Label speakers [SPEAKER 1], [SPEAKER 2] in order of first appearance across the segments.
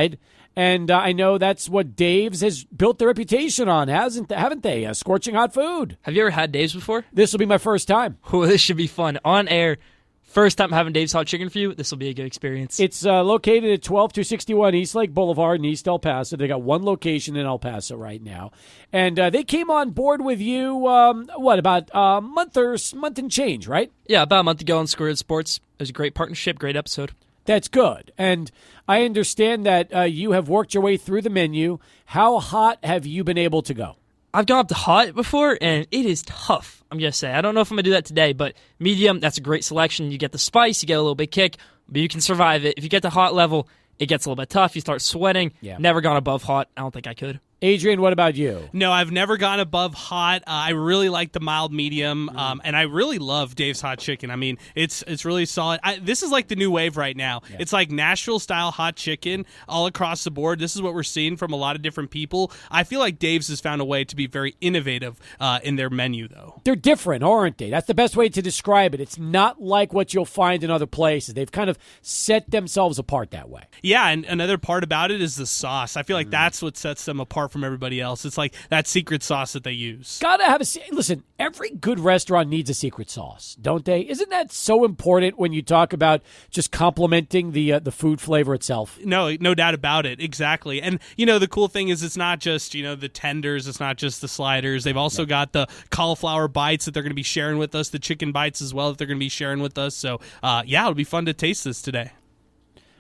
[SPEAKER 1] side. And I know that's what Dave's has built their reputation on, haven't they? Scorching hot food.
[SPEAKER 2] Have you ever had Dave's before?
[SPEAKER 1] This will be my first time.
[SPEAKER 2] Oh, this should be fun. On air, first time having Dave's Hot Chicken for you. This will be a good experience.
[SPEAKER 1] It's located at 12261 East Lake Boulevard in East El Paso. They got one location in El Paso right now. And they came on board with you, about a month and change, right?
[SPEAKER 2] Yeah, about a month ago on Schoolyard Sports. It was a great partnership, great episode.
[SPEAKER 1] That's good. And I understand that you have worked your way through the menu. How hot have you been able to go?
[SPEAKER 2] I've gone up to hot before, and it is tough, I'm going to say. I don't know if I'm going to do that today, but medium, that's a great selection. You get the spice, you get a little bit kick, but you can survive it. If you get to hot level, it gets a little bit tough. You start sweating. Yeah. Never gone above hot. I don't think I could.
[SPEAKER 1] Adrian, what about you?
[SPEAKER 3] No, I've never gone above hot. I really like the mild medium, and I really love Dave's Hot Chicken. I mean, it's really solid. This is like the new wave right now. Yeah. It's like Nashville-style hot chicken all across the board. This is what we're seeing from a lot of different people. I feel like Dave's has found a way to be very innovative in their menu, though.
[SPEAKER 1] They're different, aren't they? That's the best way to describe it. It's not like what you'll find in other places. They've kind of set themselves apart that way.
[SPEAKER 3] Yeah, and another part about it is the sauce. I feel like that's what sets them apart from everybody else. It's like that secret sauce that they use.
[SPEAKER 1] Gotta have listen, every good restaurant needs a secret sauce, don't they? Isn't that so important when you talk about just complementing the food flavor itself?
[SPEAKER 3] No doubt about it. Exactly. And, the cool thing is it's not just, the tenders. It's not just the sliders. They've also got the cauliflower bites that they're going to be sharing with us, the chicken bites as well that they're going to be sharing with us. So, it'll be fun to taste this today.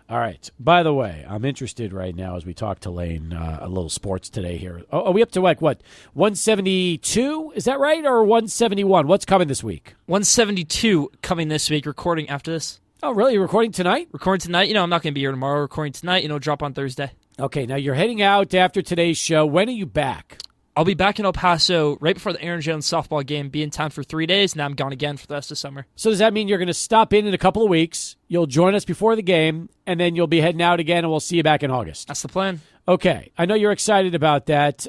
[SPEAKER 1] All right. By the way, I'm interested right now as we talk to Lane a little sports today here. Are we up to 172? Is that right? Or 171? What's coming this week?
[SPEAKER 2] 172 coming this week, recording after this.
[SPEAKER 1] Oh, really? You're recording tonight?
[SPEAKER 2] Recording tonight. I'm not going to be here tomorrow. Recording tonight. Drop on Thursday.
[SPEAKER 1] Okay. Now you're heading out after today's show. When are you back?
[SPEAKER 2] I'll be back in El Paso right before the Aaron Jones softball game, be in town for 3 days, and then I'm gone again for the rest of the summer.
[SPEAKER 1] So does that mean you're going to stop in a couple of weeks, you'll join us before the game, and then you'll be heading out again, and we'll see you back in August?
[SPEAKER 2] That's the plan.
[SPEAKER 1] Okay. I know you're excited about that.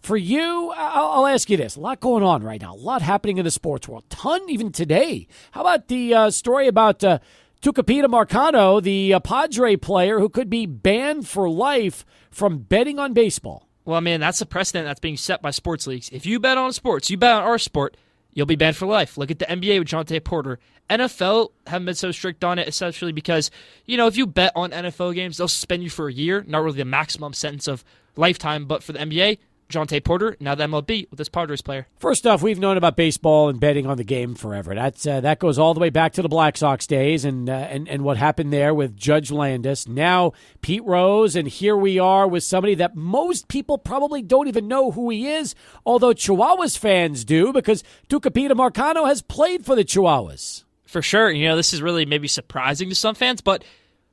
[SPEAKER 1] For you, I'll ask you this. A lot going on right now. A lot happening in the sports world. Ton even today. How about the story about Tucupita Marcano, the Padre player who could be banned for life from betting on baseball?
[SPEAKER 2] Well, man, that's a precedent that's being set by sports leagues. If you bet on sports, you bet on our sport, you'll be banned for life. Look at the NBA with Jonte Porter. NFL haven't been so strict on it, essentially because, if you bet on NFL games, they'll suspend you for a year, not really the maximum sentence of lifetime, but for the NBA, Jonte Porter, now the MLB with this Padres player.
[SPEAKER 1] First off, we've known about baseball and betting on the game forever. That goes all the way back to the Black Sox days and what happened there with Judge Landis. Now Pete Rose, and here we are with somebody that most people probably don't even know who he is, although Chihuahuas fans do because Tucupita Marcano has played for the Chihuahuas.
[SPEAKER 2] For sure. This is really maybe surprising to some fans, but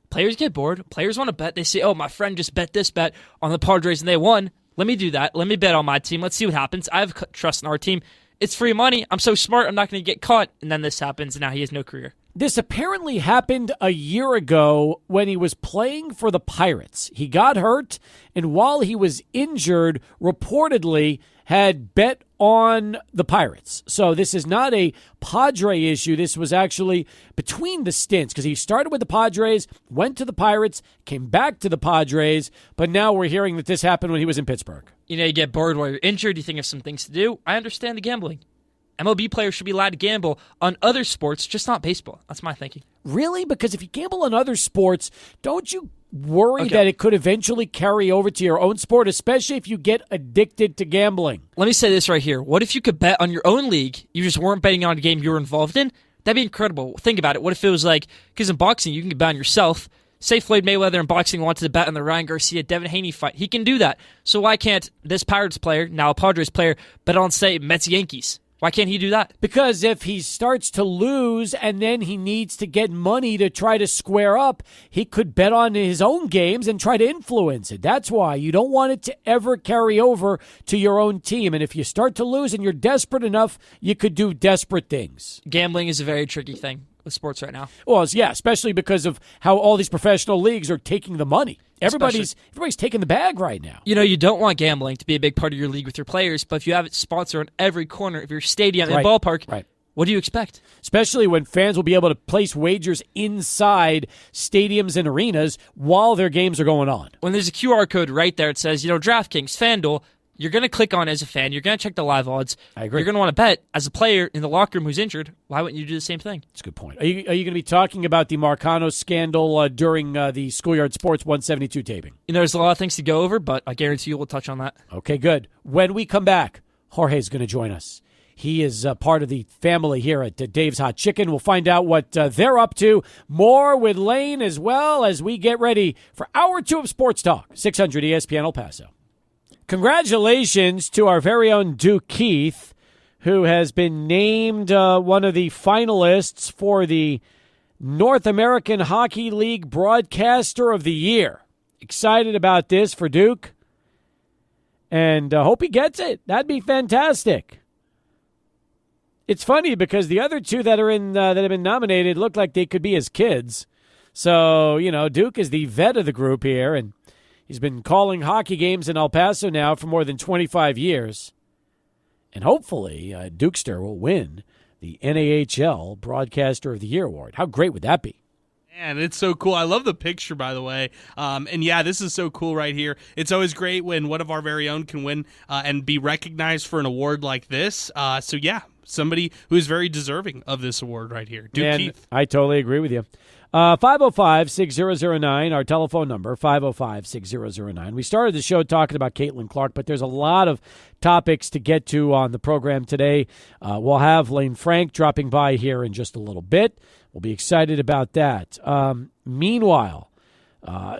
[SPEAKER 2] players get bored. Players want to bet. They say, oh, my friend just bet this bet on the Padres and they won. Let me do that. Let me bet on my team. Let's see what happens. I have trust in our team. It's free money. I'm so smart. I'm not going to get caught. And then this happens, and now he has no career.
[SPEAKER 1] This apparently happened a year ago when he was playing for the Pirates. He got hurt, and while he was injured, reportedly had bet on the Pirates. So this is not a Padre issue. This was actually between the stints because he started with the Padres, went to the Pirates, came back to the Padres, but now we're hearing that this happened when he was in Pittsburgh.
[SPEAKER 2] You get bored while you're injured. You think of some things to do. I understand the gambling. MLB players should be allowed to gamble on other sports, just not baseball. That's my thinking.
[SPEAKER 1] Really? Because if you gamble on other sports, don't you worry that it could eventually carry over to your own sport, especially if you get addicted to gambling?
[SPEAKER 2] Let me say this right here. What if you could bet on your own league? You just weren't betting on a game you were involved in? That'd be incredible. Think about it. What if it was like, because in boxing, you can bet on yourself. Say Floyd Mayweather in boxing wanted to bet on the Ryan Garcia-Devin Haney fight. He can do that. So why can't this Pirates player, now a Padres player, bet on, say, Mets-Yankees? Why can't he do that?
[SPEAKER 1] Because if he starts to lose and then he needs to get money to try to square up, he could bet on his own games and try to influence it. That's why you don't want it to ever carry over to your own team. And if you start to lose and you're desperate enough, you could do desperate things.
[SPEAKER 2] Gambling is a very tricky thing with sports right now.
[SPEAKER 1] Well, yeah, especially because of how all these professional leagues are taking the money. Everybody's taking the bag right now.
[SPEAKER 2] You don't want gambling to be a big part of your league with your players, but if you have it sponsored on every corner of your stadium and ballpark, What do you expect?
[SPEAKER 1] Especially when fans will be able to place wagers inside stadiums and arenas while their games are going on.
[SPEAKER 2] When there's a QR code right there, it says, DraftKings, FanDuel, you're going to click on it as a fan. You're going to check the live odds.
[SPEAKER 1] I agree.
[SPEAKER 2] You're going to want to bet as a player in the locker room who's injured. Why wouldn't you do the same thing?
[SPEAKER 1] That's a good point. Are you going to be talking about the Marcano scandal during the Schoolyard Sports 172 taping?
[SPEAKER 2] There's a lot of things to go over, but I guarantee you we'll touch on that.
[SPEAKER 1] Okay, good. When we come back, Jorge's going to join us. He is part of the family here at Dave's Hot Chicken. We'll find out what they're up to. More with Lane as well as we get ready for Hour 2 of Sports Talk, 600 ESPN El Paso. Congratulations to our very own Duke Keith, who has been named one of the finalists for the North American Hockey League Broadcaster of the Year. Excited about this for Duke, and hope he gets it. That'd be fantastic. It's funny because the other two that are in that have been nominated look like they could be his kids. So, Duke is the vet of the group here, and he's been calling hockey games in El Paso now for more than 25 years. And hopefully, Dukester will win the NAHL Broadcaster of the Year award. How great would that be?
[SPEAKER 3] Man, it's so cool. I love the picture, by the way. And yeah, this is so cool right here. It's always great when one of our very own can win and be recognized for an award like this. So yeah, somebody who is very deserving of this award right here. Duke Keith.
[SPEAKER 1] I totally agree with you. 505-6009, our telephone number, 505-6009. We started the show talking about Caitlin Clark, but there's a lot of topics to get to on the program today. We'll have Lane Frank dropping by here in just a little bit. We'll be excited about that. Meanwhile,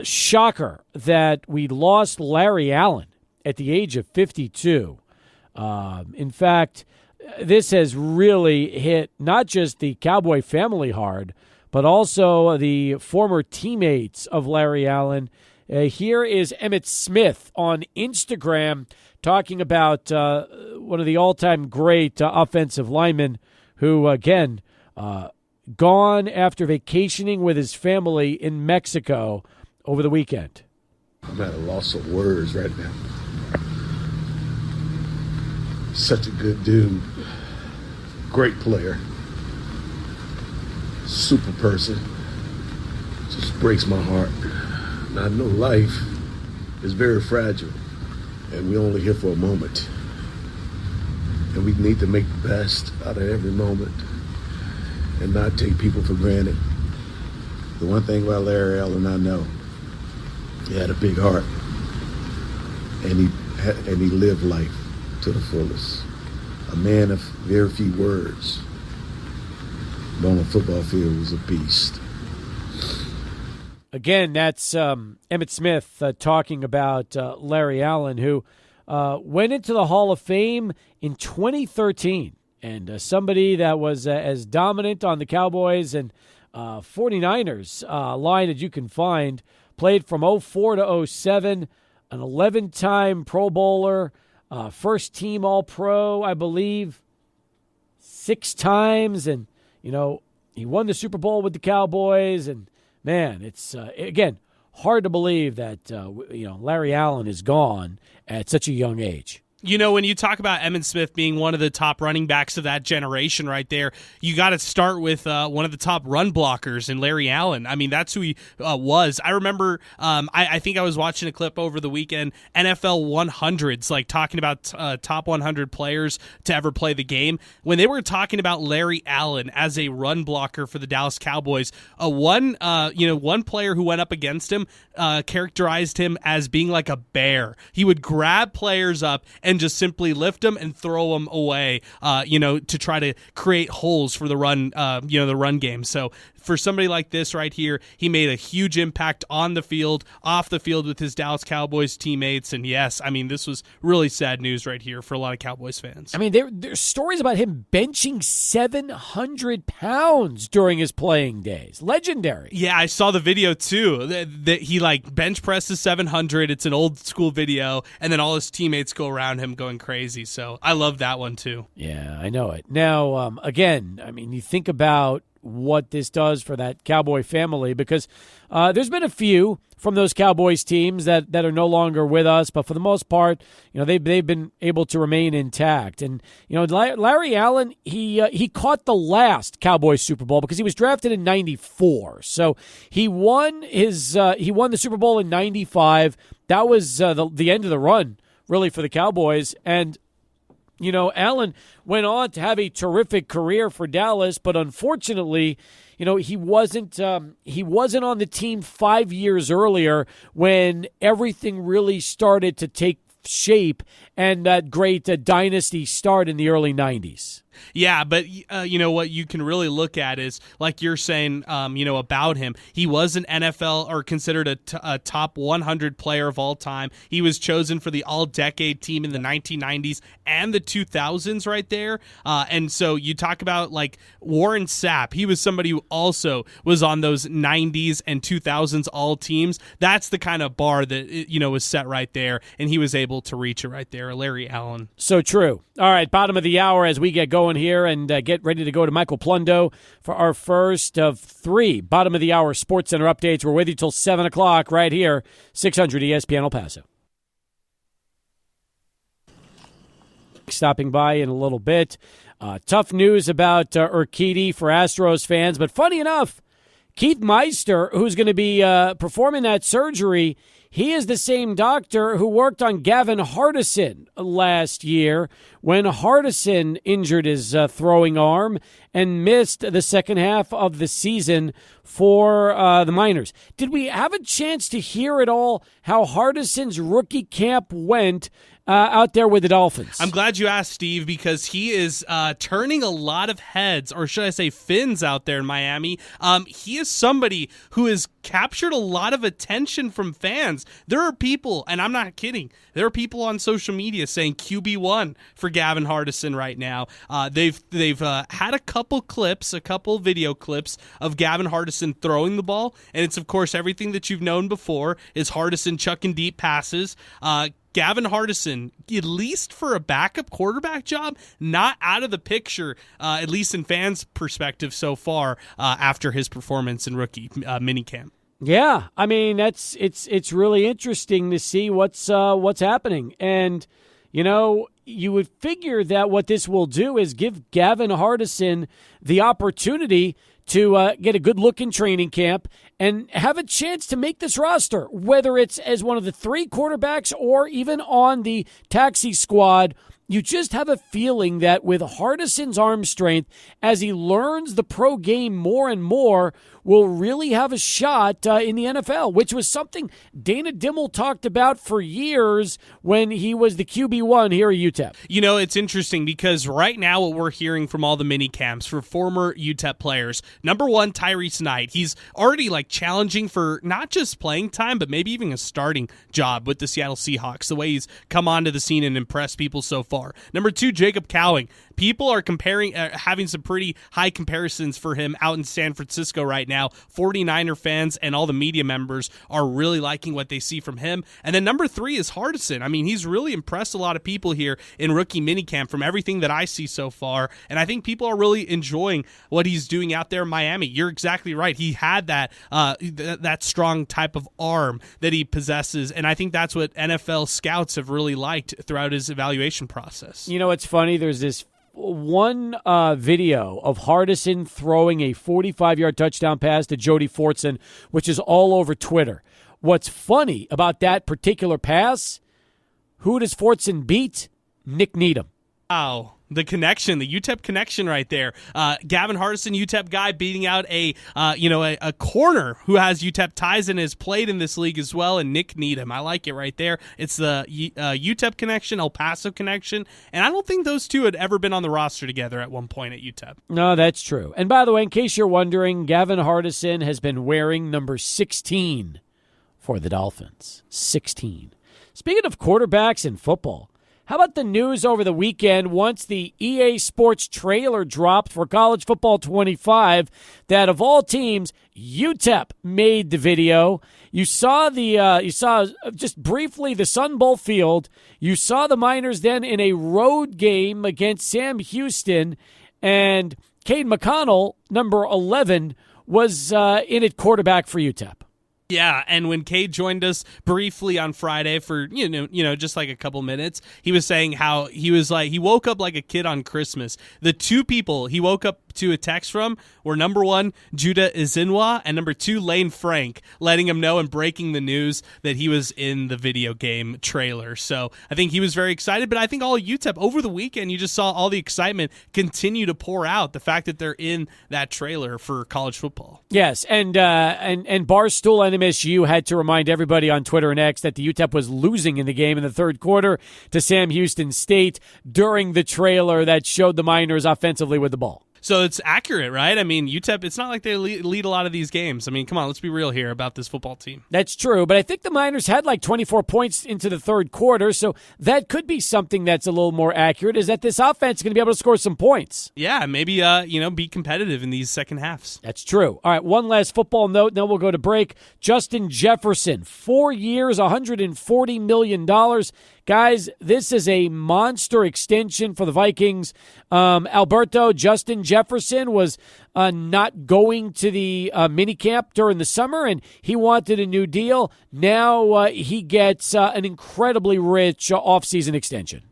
[SPEAKER 1] shocker that we lost Larry Allen at the age of 52. In fact, this has really hit not just the Cowboy family hard, but also the former teammates of Larry Allen. Here is Emmitt Smith on Instagram talking about one of the all-time great offensive linemen who, again, gone after vacationing with his family in Mexico over the weekend.
[SPEAKER 4] I'm at a loss of words right now. Such a good dude. Great player. Super person. Just breaks my heart. And I know life is very fragile, and we're only here for a moment. And we need to make the best out of every moment and not take people for granted. The one thing about Larry Allen I know, he had a big heart, and he lived life to the fullest. A man of very few words, but on the football field was a beast.
[SPEAKER 1] Again, that's Emmitt Smith talking about Larry Allen, who went into the Hall of Fame in 2013, and somebody that was as dominant on the Cowboys and 49ers line as you can find, played from 04 to 07, an 11-time Pro Bowler, first team All-Pro, I believe, 6 times, and, he won the Super Bowl with the Cowboys, and, man, it's, again, hard to believe that, Larry Allen is gone at such a young age.
[SPEAKER 3] When you talk about Emmitt Smith being one of the top running backs of that generation right there, you got to start with one of the top run blockers in Larry Allen. I mean, that's who he was. I remember, I think I was watching a clip over the weekend, NFL 100s, like talking about top 100 players to ever play the game. When they were talking about Larry Allen as a run blocker for the Dallas Cowboys, one player who went up against him characterized him as being like a bear. He would grab players up and just simply lift them and throw them away, to try to create holes for the run, the run game. So for somebody like this right here, he made a huge impact on the field, off the field with his Dallas Cowboys teammates. And yes, I mean, this was really sad news right here for a lot of Cowboys fans.
[SPEAKER 1] I mean, there's stories about him benching 700 pounds during his playing days. Legendary.
[SPEAKER 3] Yeah, I saw the video too. That he bench presses 700. It's an old school video, and then all his teammates go around him going crazy. So I love that one too.
[SPEAKER 1] Yeah, I know it. Now, again, I mean, you think about what this does for that Cowboy family, because there's been a few from those Cowboys teams that are no longer with us, but for the most part, they've been able to remain intact. And Larry Allen, he caught the last Cowboys Super Bowl because he was drafted in '94. So he won the Super Bowl in '95. That was the end of the run, really, for the Cowboys. And Allen went on to have a terrific career for Dallas, but unfortunately, he wasn't on the team 5 years earlier when everything really started to take shape and that great dynasty start in the early 90s.
[SPEAKER 3] Yeah, but what you can really look at is, like you're saying, about him. He was an NFL or considered a top 100 player of all time. He was chosen for the All-Decade team in the 1990s and the 2000s right there. And so you talk about like Warren Sapp. He was somebody who also was on those 90s and 2000s all teams. That's the kind of bar that was set right there, and he was able to reach it right there. Larry Allen.
[SPEAKER 1] So true. All right, bottom of the hour as we get going here and get ready to go to Michael Plundo for our first of 3 bottom of the hour Sports Center updates. We're with you till 7 o'clock right here, 600 ESPN El Paso. Stopping by in a little bit. Tough news about Urquidy for Astros fans, but funny enough, Keith Meister, who's going to be performing that surgery, he is the same doctor who worked on Gavin Hardison last year when Hardison injured his throwing arm and missed the second half of the season for the Miners. Did we have a chance to hear at all how Hardison's rookie camp went out there with the Dolphins?
[SPEAKER 3] I'm glad you asked, Steve, because he is turning a lot of heads, or should I say fins, out there in Miami. He is somebody who has captured a lot of attention from fans. There are people, and I'm not kidding, there are people on social media saying QB1 for Gavin Hardison right now. They've had a couple video clips of Gavin Hardison throwing the ball, and it's, of course, everything that you've known before is Hardison chucking deep passes. Gavin Hardison, at least for a backup quarterback job, not out of the picture, at least in fans' perspective so far, after his performance in rookie minicamp.
[SPEAKER 1] Yeah, I mean it's really interesting to see what's happening, and you would figure that what this will do is give Gavin Hardison the opportunity to get a good look in training camp and have a chance to make this roster, whether it's as one of the 3 quarterbacks or even on the taxi squad. You just have a feeling that with Hardison's arm strength, as he learns the pro game more and more, will really have a shot in the NFL, which was something Dana Dimmel talked about for years when he was the QB1 here at UTEP.
[SPEAKER 3] It's interesting because right now what we're hearing from all the mini camps for former UTEP players, number 1, Tyrese Knight. He's already challenging for not just playing time, but maybe even a starting job with the Seattle Seahawks, the way he's come onto the scene and impressed people so far. Number 2, Jacob Cowing. People are having some pretty high comparisons for him out in San Francisco right now. 49er fans and all the media members are really liking what they see from him. And then number 3 is Hardison. I mean, he's really impressed a lot of people here in rookie minicamp from everything that I see so far. And I think people are really enjoying what he's doing out there in Miami. You're exactly right. He had that strong type of arm that he possesses. And I think that's what NFL scouts have really liked throughout his evaluation process.
[SPEAKER 1] It's funny. There's this one video of Hardison throwing a 45-yard touchdown pass to Jody Fortson, which is all over Twitter. What's funny about that particular pass, who does Fortson beat? Nick Needham.
[SPEAKER 3] Wow. The connection, the UTEP connection right there. Gavin Hardison, UTEP guy, beating out a corner who has UTEP ties and has played in this league as well, and Nick Needham. I like it right there. It's the UTEP connection, El Paso connection, and I don't think those two had ever been on the roster together at one point at UTEP.
[SPEAKER 1] No, that's true. And by the way, in case you're wondering, Gavin Hardison has been wearing number 16 for the Dolphins. 16. Speaking of quarterbacks in football, how about the news over the weekend once the EA Sports trailer dropped for College Football 25 that of all teams, UTEP made the video. You saw just briefly the Sun Bowl field. You saw the Miners then in a road game against Sam Houston, and Cade McConnell, number 11, was in at quarterback for UTEP.
[SPEAKER 3] Yeah, and when Cade joined us briefly on Friday for just like a couple minutes, he was saying how he woke up like a kid on Christmas. The two people he woke up to a text from were number 1, Judah Izinwa, and number 2, Lane Frank, letting him know and breaking the news that he was in the video game trailer. So I think he was very excited, but I think all UTEP over the weekend, you just saw all the excitement continue to pour out. The fact that they're in that trailer for college football.
[SPEAKER 1] Yes, and Barstool and MSU had to remind everybody on Twitter and X that the UTEP was losing in the game in the third quarter to Sam Houston State during the trailer that showed the Miners offensively with the ball.
[SPEAKER 3] So it's accurate, right? I mean, UTEP, it's not like they lead a lot of these games. I mean, come on, let's be real here about this football team.
[SPEAKER 1] That's true, but I think the Miners had like 24 points into the third quarter, so that could be something that's a little more accurate, is that this offense is going to be able to score some points.
[SPEAKER 3] Yeah, maybe, be competitive in these second halves.
[SPEAKER 1] That's true. All right, one last football note, then we'll go to break. Justin Jefferson, 4 years, $140 million. Guys, this is a monster extension for the Vikings. Justin Jefferson was not going to the minicamp during the summer, and he wanted a new deal. Now he gets an incredibly rich offseason extension.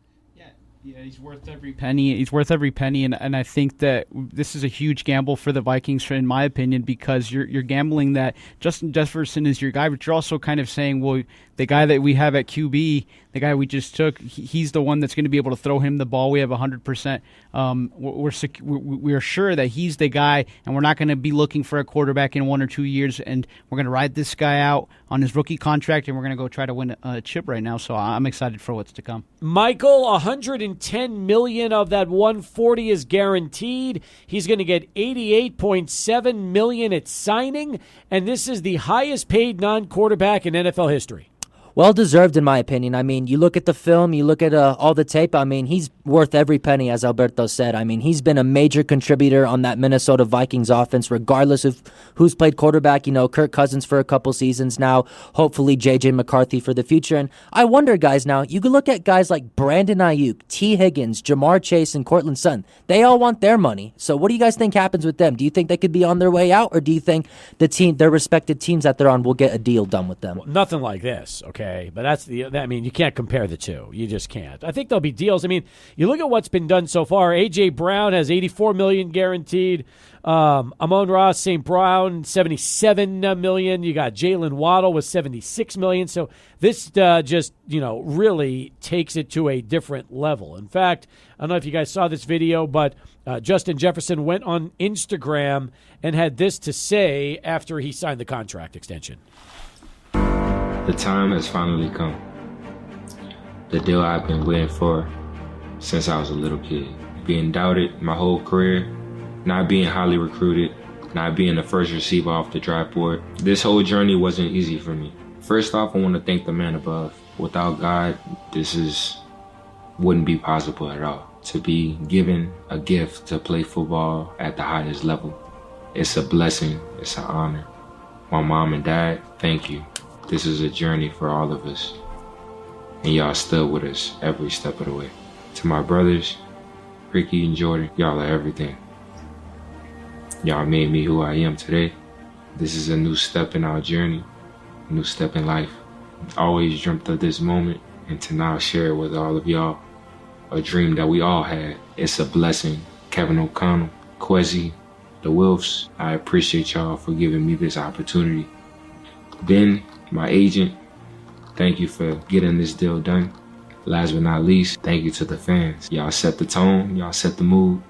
[SPEAKER 5] Yeah, he's worth every penny. He's worth every penny, and I think that this is a huge gamble for the Vikings, in my opinion, because you're gambling that Justin Jefferson is your guy, but you're also kind of saying, well, the guy that we have at QB, the guy we just took, he's the one that's going to be able to throw him the ball. We have 100%. We're sure that he's the guy, and we're not going to be looking for a quarterback in 1 or 2 years, and we're going to ride this guy out on his rookie contract, and we're going to go try to win a chip right now. So I'm excited for what's to come.
[SPEAKER 1] Michael, $110 million of that $140 is guaranteed. He's going to get $88.7 million at signing, and this is the highest paid non-quarterback in NFL history.
[SPEAKER 6] Well deserved, in my opinion. I mean, you look at the film, you look at all the tape. I mean, he's worth every penny, as Alberto said. I mean, he's been a major contributor on that Minnesota Vikings offense, regardless of who's played quarterback. Kirk Cousins for a couple seasons now, hopefully J.J. McCarthy for the future. And I wonder, guys, now, you can look at guys like Brandon Ayuk, T. Higgins, Jamar Chase, and Cortland Sutton. They all want their money. So what do you guys think happens with them? Do you think they could be on their way out, or do you think their respected teams that they're on will get a deal done with them?
[SPEAKER 1] Well, nothing like this, okay? But you can't compare the two. You just can't. I think there'll be deals. I mean, you look at what's been done so far. A.J. Brown has $84 million guaranteed. Amon-Ra St. Brown, $77 million. You got Jalen Waddle with $76 million. So this just really takes it to a different level. In fact, I don't know if you guys saw this video, but Justin Jefferson went on Instagram and had this to say after he signed the contract extension.
[SPEAKER 7] The time has finally come. The deal I've been waiting for since I was a little kid. Being doubted my whole career, not being highly recruited, not being the first receiver off the draft board. This whole journey wasn't easy for me. First off, I want to thank the man above. Without God, wouldn't be possible at all. To be given a gift to play football at the highest level. It's a blessing, it's an honor. My mom and dad, thank you. This is a journey for all of us, and y'all still with us every step of the way. To my brothers, Ricky and Jordan, y'all are everything. Y'all made me who I am today. This is a new step in our journey, a new step in life. Always dreamt of this moment, and to now share it with all of y'all, a dream that we all had. It's a blessing. Kevin O'Connell, Kwesi, the Wilfs, I appreciate y'all for giving me this opportunity. Ben, my agent, thank you for getting this deal done. Last but not least, thank you to the fans. Y'all set the tone, y'all set the mood,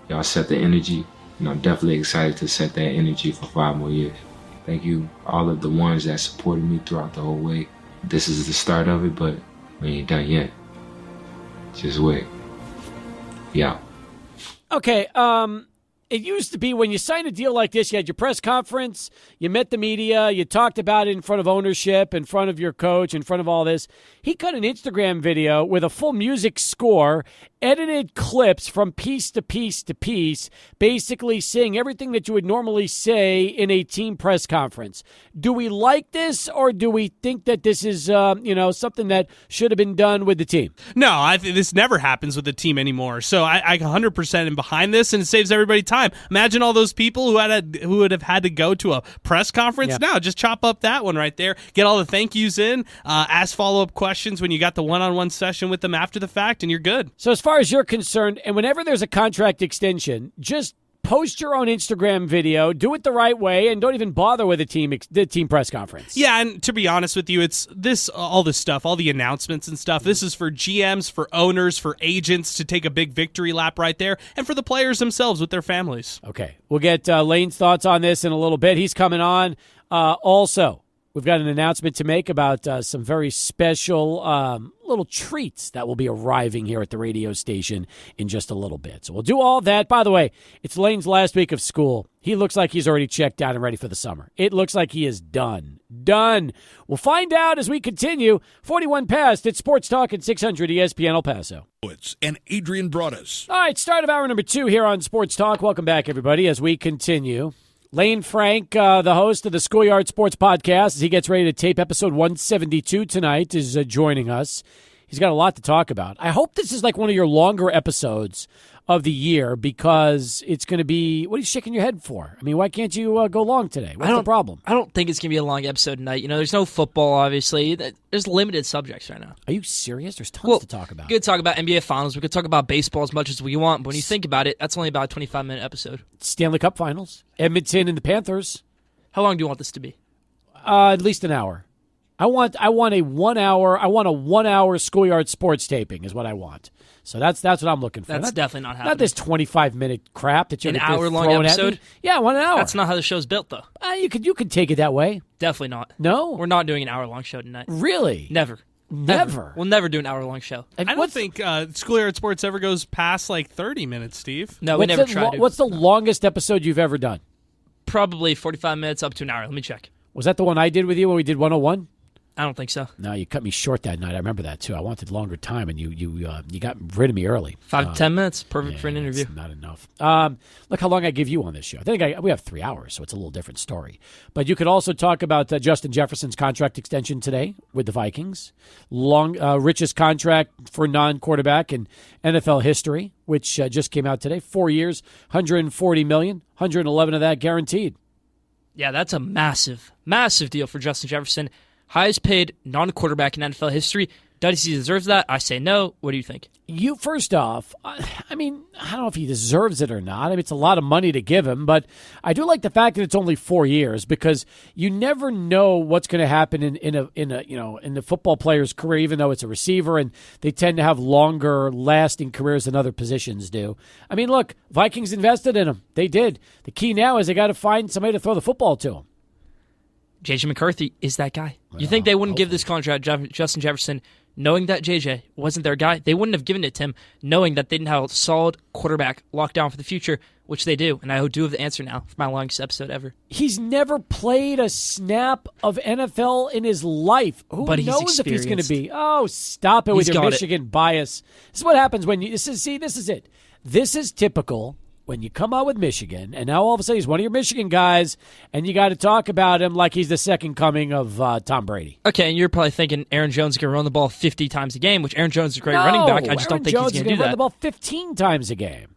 [SPEAKER 7] y'all set the energy, and I'm definitely excited to set that energy for 5 more years. Thank you, all of the ones that supported me throughout the whole way. This is the start of it, but we ain't done yet. Just wait. Yeah.
[SPEAKER 1] Okay, it used to be when you signed a deal like this, you had your press conference, you met the media, you talked about it in front of ownership, in front of your coach, in front of all this. He cut an Instagram video with a full music score edited clips from piece to piece to piece, basically saying everything that you would normally say in a team press conference. Do we like this, or do we think that this is something that should have been done with the team?
[SPEAKER 3] No, I think this never happens with the team anymore. So I 100% am behind this, and it saves everybody time. Imagine all those people who would have had to go to a press conference.
[SPEAKER 1] Yeah.
[SPEAKER 3] Now, just chop up that one right there. Get all the thank yous in. Ask follow-up questions when you got the one-on-one session with them after the fact, and you're good.
[SPEAKER 1] So as far as you're concerned, and whenever there's a contract extension, just post your own Instagram video, do it the right way, and don't even bother with the team press conference.
[SPEAKER 3] Yeah, and to be honest with you, it's all this stuff, all the announcements and stuff. This is for GMs, for owners, for agents to take a big victory lap right there, and for the players themselves with their families.
[SPEAKER 1] Okay, we'll get Lane's thoughts on this in a little bit. He's coming on. Also, we've got an announcement to make about some very special little treats that will be arriving here at the radio station in just a little bit. So we'll do all that. By the way, it's Lane's last week of school. He looks like he's already checked out and ready for the summer. It looks like he is done. Done. We'll find out as we continue. 41 past at Sports Talk at 600 ESPN El Paso.
[SPEAKER 8] And Adrian Broadus.
[SPEAKER 1] All right, start of hour number 2 here on Sports Talk. Welcome back, everybody, as we continue. Lane Frank, the host of the Schoolyard Sports Podcast, as he gets ready to tape episode 172 tonight, is joining us. He's got a lot to talk about. I hope this is like one of your longer episodes of the year, because it's going to be, what are you shaking your head for? I mean, why can't you go long today? What's the problem?
[SPEAKER 2] I don't think it's going to be a long episode tonight. You know, there's no football, obviously. There's limited subjects right now.
[SPEAKER 1] Are you serious? There's tons to talk about.
[SPEAKER 2] We could talk about NBA Finals. We could talk about baseball as much as we want. But when you think about it, that's only about a 25-minute episode.
[SPEAKER 1] Stanley Cup Finals, Edmonton and the Panthers.
[SPEAKER 2] How long do you want this to be?
[SPEAKER 1] At least an hour. I want a 1 hour. I want a 1 hour Schoolyard sports taping is what I want. So that's what I'm looking for.
[SPEAKER 2] That's definitely not happening.
[SPEAKER 1] Not this 25-minute crap that you're
[SPEAKER 2] an hour-long episode.
[SPEAKER 1] Yeah, 1 hour.
[SPEAKER 2] That's not how the show's built, though.
[SPEAKER 1] You could take it that way.
[SPEAKER 2] Definitely not.
[SPEAKER 1] No,
[SPEAKER 2] we're not doing an hour-long show tonight.
[SPEAKER 1] Really?
[SPEAKER 2] Never. We'll never do an hour-long show.
[SPEAKER 3] I don't think Schoolyard Sports ever goes past like 30 minutes, Steve.
[SPEAKER 2] No, we never tried to.
[SPEAKER 1] What's the longest episode you've ever done?
[SPEAKER 2] Probably 45 minutes up to an hour. Let me check.
[SPEAKER 1] Was that the one I did with you when we did 101?
[SPEAKER 2] I don't think so.
[SPEAKER 1] No, you cut me short that night. I remember that too. I wanted longer time, and you got rid of me early.
[SPEAKER 2] 5 to 10 minutes, perfect for an interview.
[SPEAKER 1] It's not enough. Look how long I give you on this show. I think we have 3 hours, so it's a little different story. But you could also talk about Justin Jefferson's contract extension today with the Vikings, richest contract for non-quarterback in NFL history, which just came out today. 4 years, $140 million, 111 of that guaranteed.
[SPEAKER 2] Yeah, that's a massive, massive deal for Justin Jefferson. Highest paid non-quarterback in NFL history. Does he deserve that? I say no. What do you think? First off,
[SPEAKER 1] I mean, I don't know if he deserves it or not. I mean, it's a lot of money to give him, but I do like the fact that it's only 4 years, because you never know what's going to happen in the football player's career, even though it's a receiver, and they tend to have longer lasting careers than other positions do. I mean, look, Vikings invested in him. They did. The key now is they got to find somebody to throw the football to him.
[SPEAKER 2] J.J. McCarthy is that guy. You think they wouldn't give this contract to Justin Jefferson knowing that J.J. wasn't their guy? They wouldn't have given it to him knowing that they didn't have a solid quarterback locked down for the future, which they do. And I do have the answer now for my longest episode ever.
[SPEAKER 1] He's never played a snap of NFL in his life. Who knows if he's going to be? Oh, stop it with your Michigan bias. This is what happens when you – this is it. This is typical – when you come out with Michigan, and now all of a sudden he's one of your Michigan guys, and you got to talk about him like he's the second coming of Tom Brady.
[SPEAKER 2] Okay, and you're probably thinking Aaron Jones is going to run the ball 50 times a game, which Aaron Jones is a great running back. I just don't think he's going to do that.
[SPEAKER 1] Run the ball 15 times a game.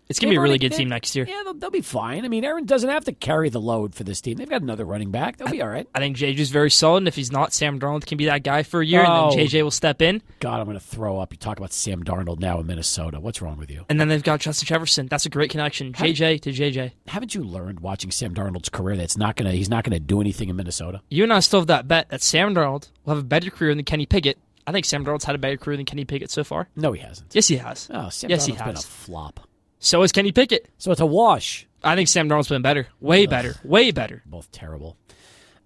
[SPEAKER 2] It's going to be a really good team next year.
[SPEAKER 1] Yeah, they'll be fine. I mean, Aaron doesn't have to carry the load for this team. They've got another running back. They'll be all right.
[SPEAKER 2] I think JJ's very solid, and if he's not, Sam Darnold can be that guy for a year, and then JJ will step in.
[SPEAKER 1] God, I'm going to throw up. You talk about Sam Darnold now in Minnesota. What's wrong with you?
[SPEAKER 2] And then they've got Justin Jefferson. That's a great connection. JJ to JJ.
[SPEAKER 1] Haven't you learned watching Sam Darnold's career that he's not going to do anything in Minnesota?
[SPEAKER 2] You and I still have that bet that Sam Darnold will have a better career than Kenny Pickett. I think Sam Darnold's had a better career than Kenny Pickett so far.
[SPEAKER 1] No, he hasn't.
[SPEAKER 2] Yes, he has.
[SPEAKER 1] Oh, Sam Darnold's been a flop.
[SPEAKER 2] So is Kenny Pickett.
[SPEAKER 1] So it's a wash.
[SPEAKER 2] I think Sam Darnold's been better. Way better.
[SPEAKER 1] Both terrible.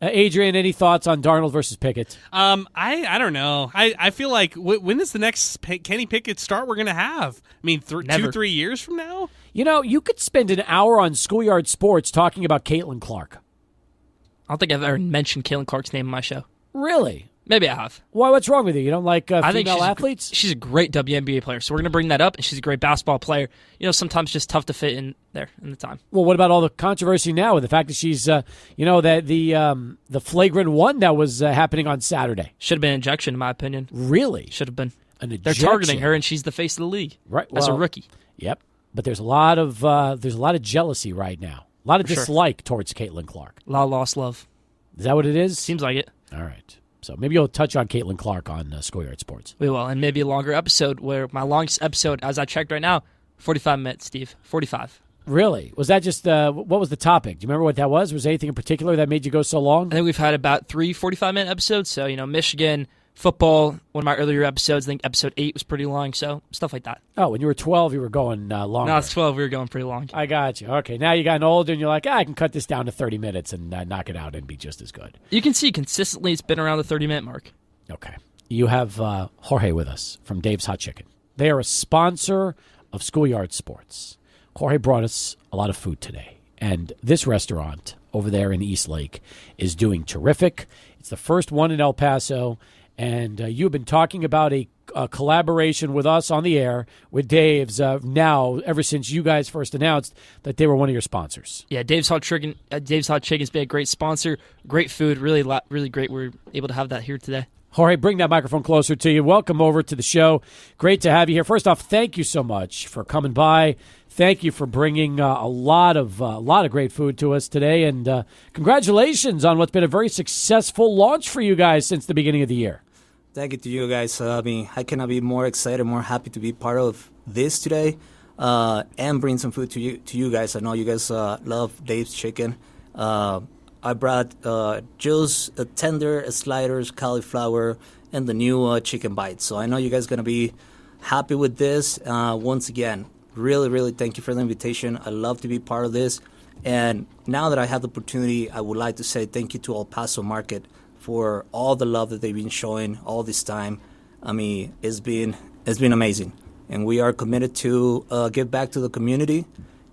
[SPEAKER 1] Adrian, any thoughts on Darnold versus Pickett?
[SPEAKER 3] I don't know. I feel like when is the next Kenny Pickett start we're going to have? I mean, 2-3 years from now?
[SPEAKER 1] You know, you could spend an hour on Schoolyard Sports talking about Caitlin Clark.
[SPEAKER 2] I don't think I've ever mentioned Caitlin Clark's name on my show.
[SPEAKER 1] Really?
[SPEAKER 2] Maybe I have.
[SPEAKER 1] Why? What's wrong with you? You don't like
[SPEAKER 2] I think
[SPEAKER 1] female athletes?
[SPEAKER 2] She's a great WNBA player, so we're going to bring that up, and she's a great basketball player. Sometimes just tough to fit in there in the time.
[SPEAKER 1] Well, what about all the controversy now with the fact that she's, that the flagrant one that was happening on Saturday?
[SPEAKER 2] Should have been an injection, in my opinion.
[SPEAKER 1] Really?
[SPEAKER 2] Should have been.
[SPEAKER 1] An
[SPEAKER 2] They're targeting her, and she's the face of the league.
[SPEAKER 1] Right.
[SPEAKER 2] As a
[SPEAKER 1] Well,
[SPEAKER 2] rookie.
[SPEAKER 1] Yep. But there's a lot of jealousy right now. A lot of dislike towards Caitlin Clark.
[SPEAKER 2] A lot of lost love.
[SPEAKER 1] Is that what it is?
[SPEAKER 2] Seems like it.
[SPEAKER 1] All right. So maybe you'll touch on Caitlin Clark on Schoolyard Sports.
[SPEAKER 2] We will, and maybe a longer episode where my longest episode, as I checked right now, 45 minutes, Steve. 45.
[SPEAKER 1] Really? Was that just, what was the topic? Do you remember what that was? Was there anything in particular that made you go so long?
[SPEAKER 2] I think we've had about 3 45-minute episodes. So, Michigan, football, one of my earlier episodes, I think episode 8 was pretty long. So, stuff like that.
[SPEAKER 1] Oh, when you were 12, you were going longer.
[SPEAKER 2] No, it's 12. We were going pretty long.
[SPEAKER 1] I got you. Okay, now you gotten older, and you're like, I can cut this down to 30 minutes and knock it out and be just as good.
[SPEAKER 2] You can see consistently it's been around the 30-minute mark.
[SPEAKER 1] Okay. You have Jorge with us from Dave's Hot Chicken. They are a sponsor of Schoolyard Sports. Jorge brought us a lot of food today, and this restaurant over there in East Lake is doing terrific. It's the first one in El Paso, and you've been talking about a collaboration with us on the air with Dave's now ever since you guys first announced that they were one of your sponsors.
[SPEAKER 2] Yeah, Dave's Hot Chicken. Dave's Hot Chicken's been a great sponsor. Great food, really great. We're able to have that here today.
[SPEAKER 1] Jorge, bring that microphone closer to you. Welcome over to the show. Great to have you here. First off, thank you so much for coming by. Thank you for bringing a lot of great food to us today, and congratulations on what's been a very successful launch for you guys since the beginning of the year.
[SPEAKER 9] Thank you to you guys. I cannot be more excited, more happy to be part of this today, and bring some food to you guys. I know you guys love Dave's Chicken. I brought just tender sliders, cauliflower, and the new chicken bites. So I know you guys are going to be happy with this. Once again, really, really thank you for the invitation. I love to be part of this. And now that I have the opportunity, I would like to say thank you to El Paso Market for all the love that they've been showing all this time. I mean, it's been amazing. And we are committed to give back to the community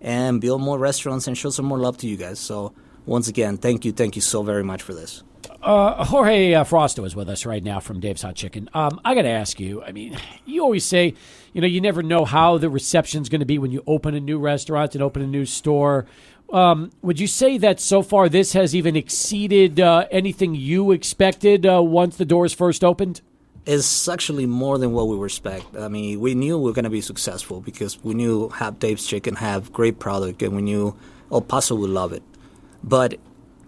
[SPEAKER 9] and build more restaurants and show some more love to you guys. So once again, thank you so very much for this.
[SPEAKER 1] Jorge Frosto is with us right now from Dave's Hot Chicken. I got to ask you, I mean, you always say, you never know how the reception's going to be when you open a new restaurant and open a new store. Would you say that so far this has even exceeded anything you expected once the doors first opened?
[SPEAKER 9] It's actually more than what we were expecting. I mean, we knew we were going to be successful because we knew Dave's Chicken have great product, and we knew El Paso would love it. But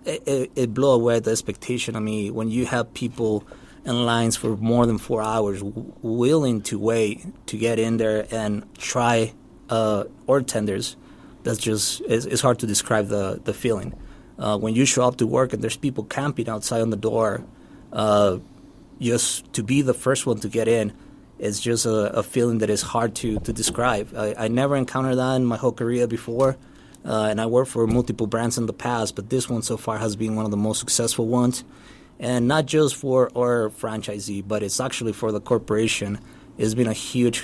[SPEAKER 9] it blew away the expectation. I mean, when you have people in lines for more than 4 hours willing to wait to get in there and try or tenders, that's just it's hard to describe the feeling. When you show up to work and there's people camping outside on the door, just to be the first one to get in is just a feeling that is hard to describe. I never encountered that in my whole career before. And I worked for multiple brands in the past, but this one so far has been one of the most successful ones. And not just for our franchisee, but it's actually for the corporation. It's been a huge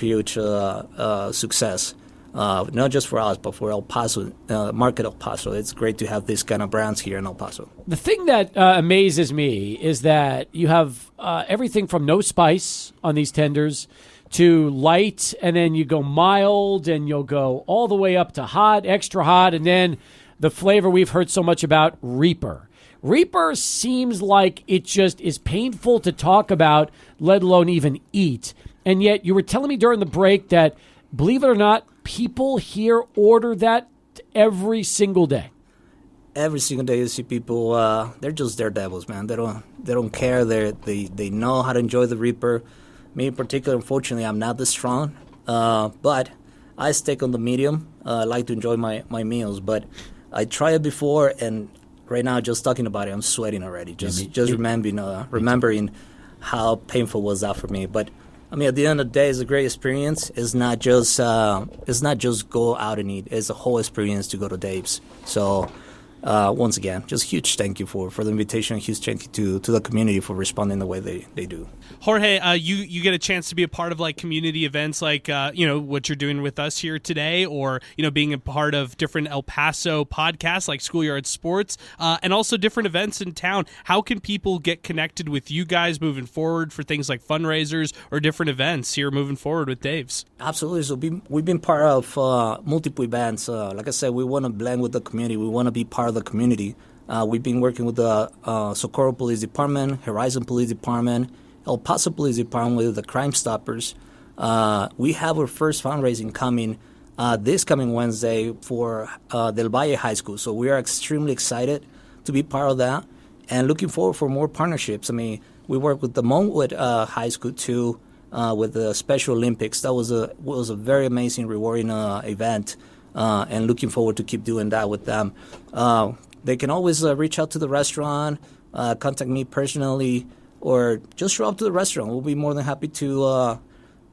[SPEAKER 9] success. Not just for us, but for El Paso, Market El Paso. It's great to have this kind of brands here in El Paso.
[SPEAKER 1] The thing that amazes me is that you have everything from no spice on these tenders to light, and then you go mild, and you'll go all the way up to hot, extra hot, and then the flavor we've heard so much about, Reaper. Reaper seems like it just is painful to talk about, let alone even eat. And yet you were telling me during the break that, believe it or not, people here order that every single day.
[SPEAKER 9] Every single day you see people, they're just daredevils, man. They don't care. They know how to enjoy the Reaper. Me in particular, unfortunately, I'm not this strong, but I stick on the medium. I like to enjoy my meals, but I tried it before, and right now, just talking about it, I'm sweating already. Just remembering how painful was that for me. But I mean, at the end of the day, it's a great experience. It's not just go out and eat. It's a whole experience to go to Dave's. So once again, just huge thank you for the invitation. Huge thank you to the community for responding the way they do.
[SPEAKER 3] Jorge, you get a chance to be a part of like community events like what you're doing with us here today, or being a part of different El Paso podcasts like Schoolyard Sports, and also different events in town. How can people get connected with you guys moving forward for things like fundraisers or different events here moving forward with Dave's?
[SPEAKER 9] Absolutely. So we've been part of multiple events. Like I said, we want to blend with the community. We want to be part of the community. We've been working with the Socorro Police Department, Horizon Police Department, El Paso Police Department with the Crime Stoppers. We have our first fundraising coming this coming Wednesday for Del Valle High School. So we are extremely excited to be part of that and looking forward for more partnerships. I mean, we work with the Monwood High School too with the Special Olympics. That was a very amazing, rewarding event, and looking forward to keep doing that with them. They can always reach out to the restaurant, contact me personally, or just show up to the restaurant. We'll be more than happy to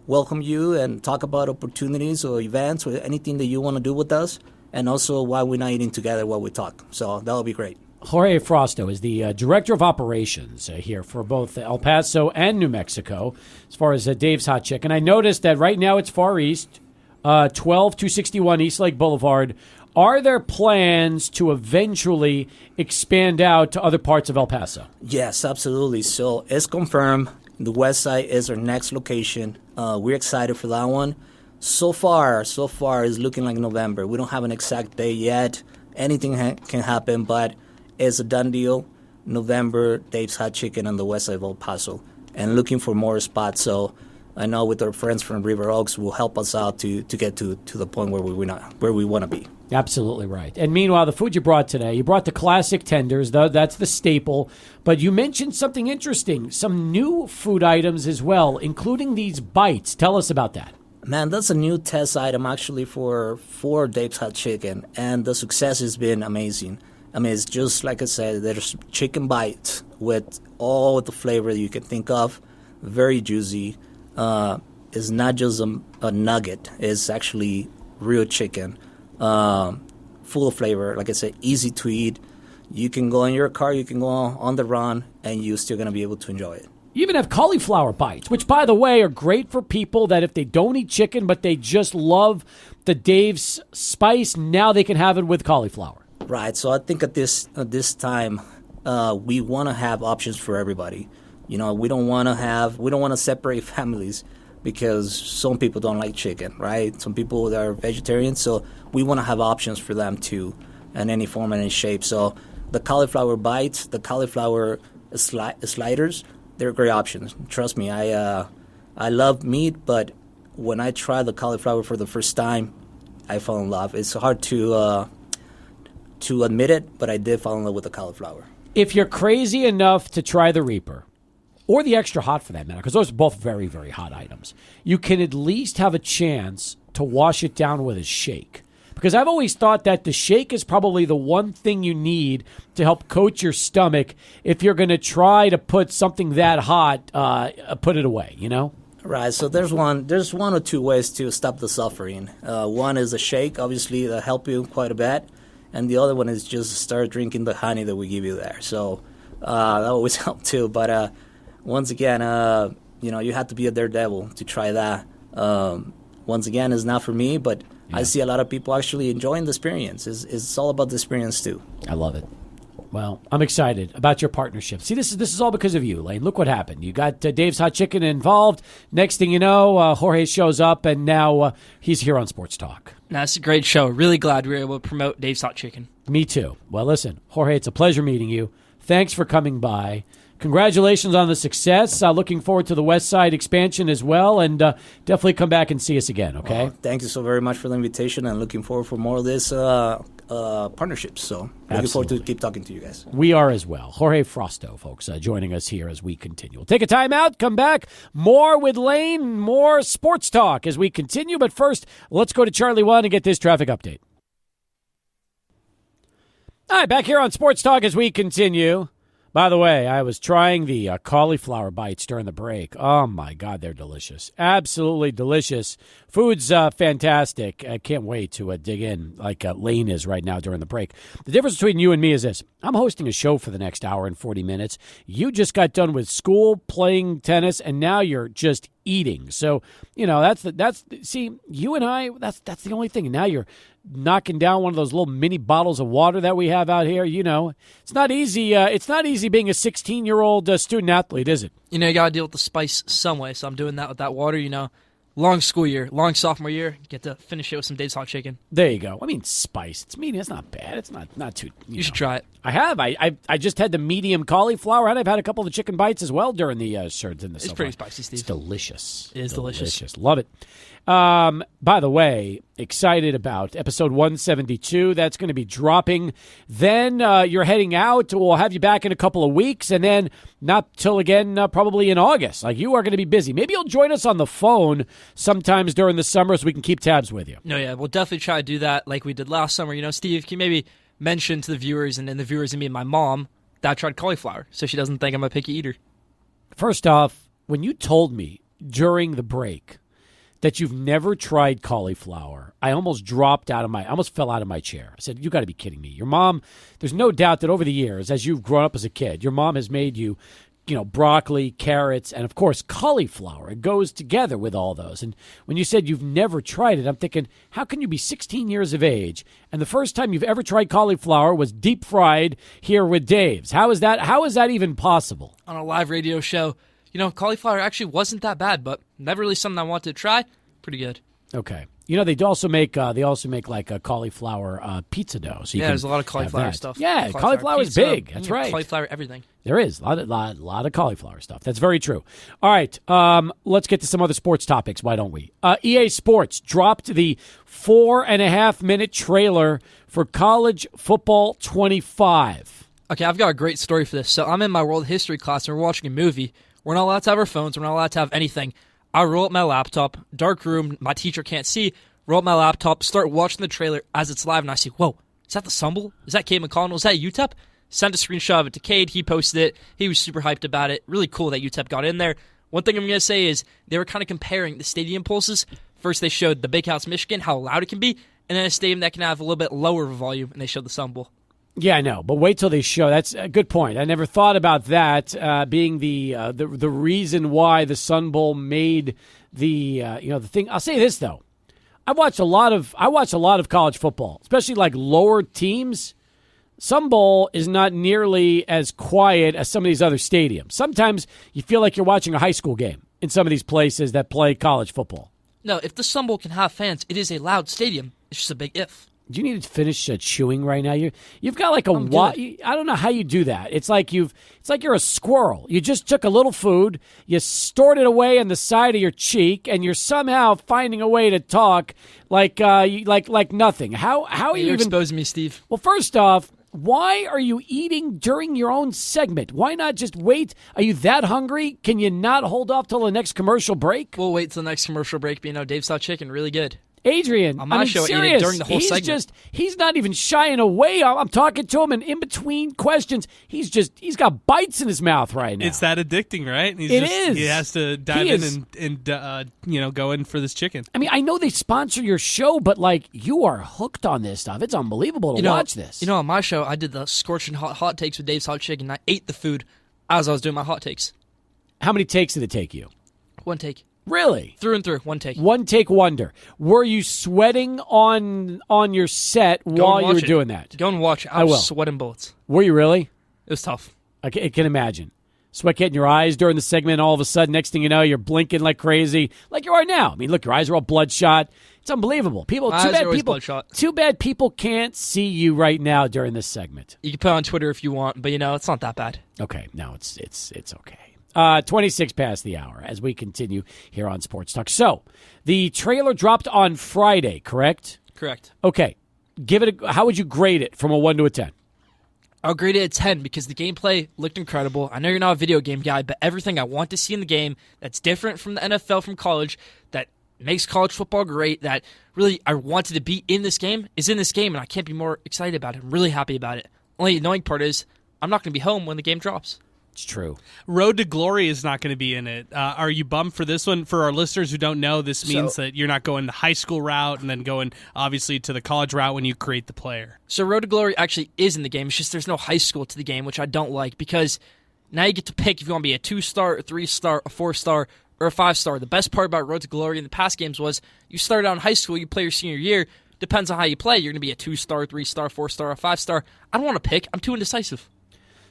[SPEAKER 9] welcome you and talk about opportunities or events or anything that you want to do with us, and also why we're not eating together while we talk. So that'll be great.
[SPEAKER 1] Jorge Frosto is the Director of Operations here for both El Paso and New Mexico as far as Dave's Hot Chicken. I noticed that right now it's Far East, 12261 East Lake Boulevard. Are there plans to eventually expand out to other parts of El Paso?
[SPEAKER 9] Yes, absolutely. So it's confirmed. The west side is our next location. We're excited for that one. So far, it's looking like November. We don't have an exact date yet. Anything can happen, but it's a done deal. November, Dave's Hot Chicken on the west side of El Paso. And looking for more spots. So I know with our friends from River Oaks will help us out to get to the point where we want to be.
[SPEAKER 1] Absolutely right. And meanwhile, the food you brought today, you brought the classic tenders. That's the staple. But you mentioned something interesting, some new food items as well, including these bites. Tell us about that.
[SPEAKER 9] Man, that's a new test item actually for Dave's Hot Chicken, and the success has been amazing. I mean, it's just like I said, there's chicken bites with all the flavor you can think of, very juicy. It's not just a nugget. It's actually real chicken, full of flavor. Like I said, easy to eat. You can go in your car, you can go on the run, and you're still going to be able to enjoy it.
[SPEAKER 1] You even have cauliflower bites, which, by the way, are great for people that if they don't eat chicken, but they just love the Dave's spice, now they can have it with cauliflower.
[SPEAKER 9] Right. So I think at this time, we want to have options for everybody. We don't want to separate families because some people don't like chicken, right? Some people that are vegetarians, so we want to have options for them too, in any form and any shape. So the cauliflower bites, the cauliflower sliders, they're great options. Trust me, I love meat, but when I tried the cauliflower for the first time, I fell in love. It's hard to admit it, but I did fall in love with the cauliflower.
[SPEAKER 1] If you're crazy enough to try the Reaper, or the extra hot for that matter, because those are both very, very hot items, you can at least have a chance to wash it down with a shake. Because I've always thought that the shake is probably the one thing you need to help coat your stomach if you're going to try to put something that hot, put it away,
[SPEAKER 9] Right, so there's one or two ways to stop the suffering. One is a shake, obviously, that'll help you quite a bit. And the other one is just start drinking the honey that we give you there. So that always helps too. But once again, you have to be a daredevil to try that. Once again, it's not for me, but yeah. I see a lot of people actually enjoying the experience. It's all about the experience too.
[SPEAKER 1] I love it. Well, I'm excited about your partnership. See, this is all because of you, Lane. Look what happened. You got Dave's Hot Chicken involved. Next thing you know, Jorge shows up, and now he's here on Sports Talk.
[SPEAKER 2] That's a great show. Really glad we were able to promote Dave's Hot Chicken.
[SPEAKER 1] Me too. Well, listen, Jorge, it's a pleasure meeting you. Thanks for coming by. Congratulations on the success. Looking forward to the West Side expansion as well, and definitely come back and see us again, okay?
[SPEAKER 9] Thank you so very much for the invitation, and looking forward for more of this partnerships. So looking forward to keep talking to you guys.
[SPEAKER 1] We are as well. Jorge Frosto, folks, joining us here as we continue. We'll take a time out, come back, more with Lane, more sports talk as we continue. But first, let's go to Charlie 1 and get this traffic update. All right, back here on Sports Talk as we continue. By the way, I was trying the cauliflower bites during the break. Oh, my God, they're delicious. Absolutely delicious. Food's fantastic. I can't wait to dig in like Lane is right now during the break. The difference between you and me is this. I'm hosting a show for the next hour and 40 minutes. You just got done with school, playing tennis, and now you're just eating. So, see, you and I, that's the only thing. And now you're knocking down one of those little mini bottles of water that we have out here. It's not easy. It's not easy being a 16-year-old student athlete, is it?
[SPEAKER 2] You got to deal with the spice some way, so I'm doing that with that water, Long school year, long sophomore year, get to finish it with some Dave's Hot Chicken.
[SPEAKER 1] There you go. I mean, spice. It's medium. It's not bad. It's not too.
[SPEAKER 2] You should try it.
[SPEAKER 1] I have. I just had the medium cauliflower, and I've had a couple of the chicken bites as well during the shirts in the.
[SPEAKER 2] It's pretty spicy, Steve.
[SPEAKER 1] It's delicious.
[SPEAKER 2] It is delicious.
[SPEAKER 1] Love it. By the way, excited about episode 172. That's going to be dropping. Then you're heading out. We'll have you back in a couple of weeks, and then not till again probably in August. Like, you are going to be busy. Maybe you'll join us on the phone sometimes during the summer so we can keep tabs with you.
[SPEAKER 2] No, yeah, we'll definitely try to do that like we did last summer. Steve, can you maybe mention to the viewers and the viewers and me and my mom that I tried cauliflower so she doesn't think I'm a picky eater?
[SPEAKER 1] First off, when you told me during the break that you've never tried cauliflower, I almost fell out of my chair. I said, you got to be kidding me. Your mom, there's no doubt that over the years, as you've grown up as a kid, your mom has made you, broccoli, carrots, and of course cauliflower. It goes together with all those. And when you said you've never tried it, I'm thinking, how can you be 16 years of age and the first time you've ever tried cauliflower was deep fried here with Dave's? How is that even possible?
[SPEAKER 2] On a live radio show. Cauliflower actually wasn't that bad, but never really something I wanted to try. Pretty good.
[SPEAKER 1] Okay. They also make like a cauliflower pizza dough. So
[SPEAKER 2] there's a lot of cauliflower stuff.
[SPEAKER 1] Yeah, cauliflower is big. That's right.
[SPEAKER 2] Cauliflower everything.
[SPEAKER 1] There is a lot of cauliflower stuff. That's very true. All right, let's get to some other sports topics. Why don't we? EA Sports dropped the 4.5-minute trailer for College Football 25.
[SPEAKER 2] Okay, I've got a great story for this. So I'm in my world history class and we're watching a movie. We're not allowed to have our phones. We're not allowed to have anything. I roll up my laptop, dark room, my teacher can't see, roll up my laptop, start watching the trailer as it's live, and I see, whoa, is that the Sumble? Is that Cade McConnell? Is that UTEP? Sent a screenshot of it to Cade. He posted it. He was super hyped about it. Really cool that UTEP got in there. One thing I'm going to say is they were kind of comparing the stadium pulses. First, they showed the Big House, Michigan, how loud it can be, and then a stadium that can have a little bit lower volume, and they showed the Sumble. Yeah,
[SPEAKER 1] I know, but wait till they show. That's a good point. I never thought about that being the reason why the Sun Bowl made the thing. I'll say this though, I watch a lot of college football, especially like lower teams. Sun Bowl is not nearly as quiet as some of these other stadiums. Sometimes you feel like you're watching a high school game in some of these places that play college football.
[SPEAKER 2] No, if the Sun Bowl can have fans, it is a loud stadium. It's just a big if.
[SPEAKER 1] Do you need to finish chewing right now? You've got like I don't know how you do that. It's like you're a squirrel. You just took a little food, you stored it away on the side of your cheek, and you're somehow finding a way to talk like nothing. How are you
[SPEAKER 2] You're
[SPEAKER 1] even
[SPEAKER 2] exposing me, Steve?
[SPEAKER 1] Well, first off, why are you eating during your own segment? Why not just wait? Are you that hungry? Can you not hold off till the next commercial break?
[SPEAKER 2] We'll wait till the next commercial break. But Dave's Hot Chicken, really good.
[SPEAKER 1] Adrian,
[SPEAKER 2] on my show,
[SPEAKER 1] serious.
[SPEAKER 2] During the whole segment.
[SPEAKER 1] He's not even shying away. I'm talking to him, and in between questions, he's got bites in his mouth right now.
[SPEAKER 3] It's that addicting, right?
[SPEAKER 1] It is.
[SPEAKER 3] He has to dive in and go in for this chicken.
[SPEAKER 1] I mean, I know they sponsor your show, but like, you are hooked on this stuff. It's unbelievable to watch this.
[SPEAKER 2] On my show, I did the scorching hot takes with Dave's Hot Chicken. I ate the food as I was doing my hot takes.
[SPEAKER 1] How many takes did it take you?
[SPEAKER 2] One take.
[SPEAKER 1] Really?
[SPEAKER 2] Through and through, one take.
[SPEAKER 1] One take wonder. Were you sweating on your set while you were doing that?
[SPEAKER 2] Go and watch it. I was sweating bullets.
[SPEAKER 1] Were you really?
[SPEAKER 2] It was tough.
[SPEAKER 1] I can imagine. Sweat getting your eyes during the segment, and all of a sudden, next thing you know, you're blinking like crazy, like you are now. I mean, look, your eyes are all bloodshot. It's unbelievable. Too bad people can't see you right now during this segment.
[SPEAKER 2] You can put it on Twitter if you want, but it's not that bad.
[SPEAKER 1] Okay, no, it's okay. 26 past the hour as we continue here on Sports Talk. So, the trailer dropped on Friday, correct?
[SPEAKER 2] Correct.
[SPEAKER 1] Okay. How would you grade it from a 1 to a 10?
[SPEAKER 2] I'll grade it a 10 because the gameplay looked incredible. I know you're not a video game guy, but everything I want to see in the game that's different from the NFL, from college, that makes college football great, that really I wanted to be in this game, is in this game, and I can't be more excited about it. I'm really happy about it. Only annoying part is I'm not going to be home when the game drops.
[SPEAKER 1] It's true.
[SPEAKER 3] Road to Glory is not going to be in it. Are you bummed for this one? For our listeners who don't know, this means that you're not going the high school route and then going, obviously, to the college route when you create the player.
[SPEAKER 2] So Road to Glory actually is in the game. It's just there's no high school to the game, which I don't like, because now you get to pick if you want to be a 2-star, a 3-star, a 4-star, or a 5-star. The best part about Road to Glory in the past games was you start out in high school, you play your senior year. Depends on how you play. You're going to be a 2-star, 3-star, 4-star, or 5-star. I don't want to pick. I'm too indecisive.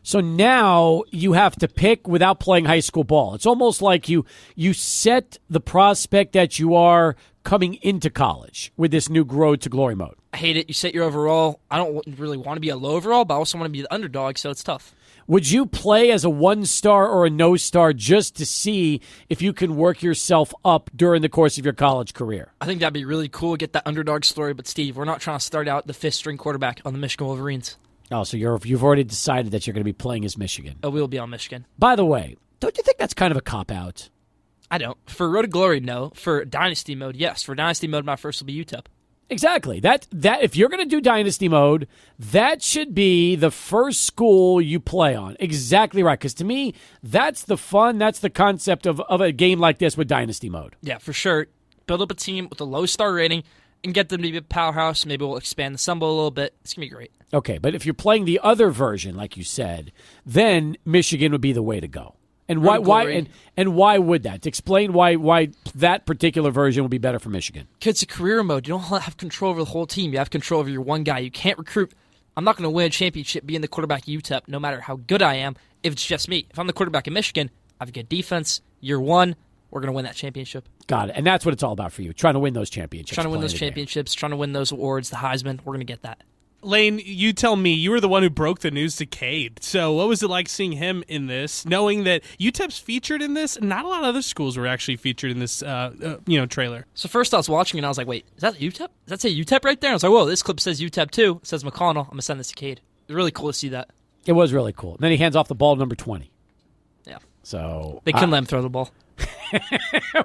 [SPEAKER 1] So now you have to pick without playing high school ball. It's almost like you set the prospect that you are coming into college with this new Road to Glory mode.
[SPEAKER 2] I hate it. You set your overall. I don't really want to be a low overall, but I also want to be the underdog, so it's tough.
[SPEAKER 1] Would you play as a 1-star or a no-star just to see if you can work yourself up during the course of your college career?
[SPEAKER 2] I think that'd be really cool, get that underdog story, but Steve, we're not trying to start out the 5th-string quarterback on the Michigan Wolverines.
[SPEAKER 1] Oh, so you've already decided that you're going to be playing as Michigan.
[SPEAKER 2] Oh, we'll be on Michigan.
[SPEAKER 1] By the way, don't you think that's kind of a cop-out?
[SPEAKER 2] I don't. For Road to Glory, no. For Dynasty mode, yes. For Dynasty mode, my first will be UTEP.
[SPEAKER 1] Exactly. That if you're going to do Dynasty mode, that should be the first school you play on. Exactly right. Because to me, that's the fun, that's the concept of a game like this with Dynasty mode.
[SPEAKER 2] Yeah, for sure. Build up a team with a low star rating and get them to be a powerhouse. Maybe we'll expand the Sunbowl a little bit. It's going to be great.
[SPEAKER 1] Okay, but if you're playing the other version, like you said, then Michigan would be the way to go. And why would that? Explain why that particular version would be better for Michigan.
[SPEAKER 2] Because it's a career mode. You don't have control over the whole team. You have control over your one guy. You can't recruit. I'm not going to win a championship being the quarterback at UTEP, no matter how good I am, if it's just me. If I'm the quarterback in Michigan, I have a good defense. Year one, we're going to win that championship.
[SPEAKER 1] Got it. And that's what it's all about for you, trying to win those championships.
[SPEAKER 2] Trying to win those championships, trying to win those awards, the Heisman. We're going to get that.
[SPEAKER 3] Lane, you tell me, you were the one who broke the news to Cade. So what was it like seeing him in this, knowing that UTEP's featured in this, and not a lot of other schools were actually featured in this trailer?
[SPEAKER 2] So first I was watching and I was like, wait, is that UTEP? Does that say UTEP right there? I was like, whoa, this clip says UTEP too. It says McConnell. I'm going to send this to Cade. It's really cool to see that.
[SPEAKER 1] It was really cool. And then he hands off the ball to number 20.
[SPEAKER 2] Yeah.
[SPEAKER 1] So
[SPEAKER 2] they couldn't let him throw the ball.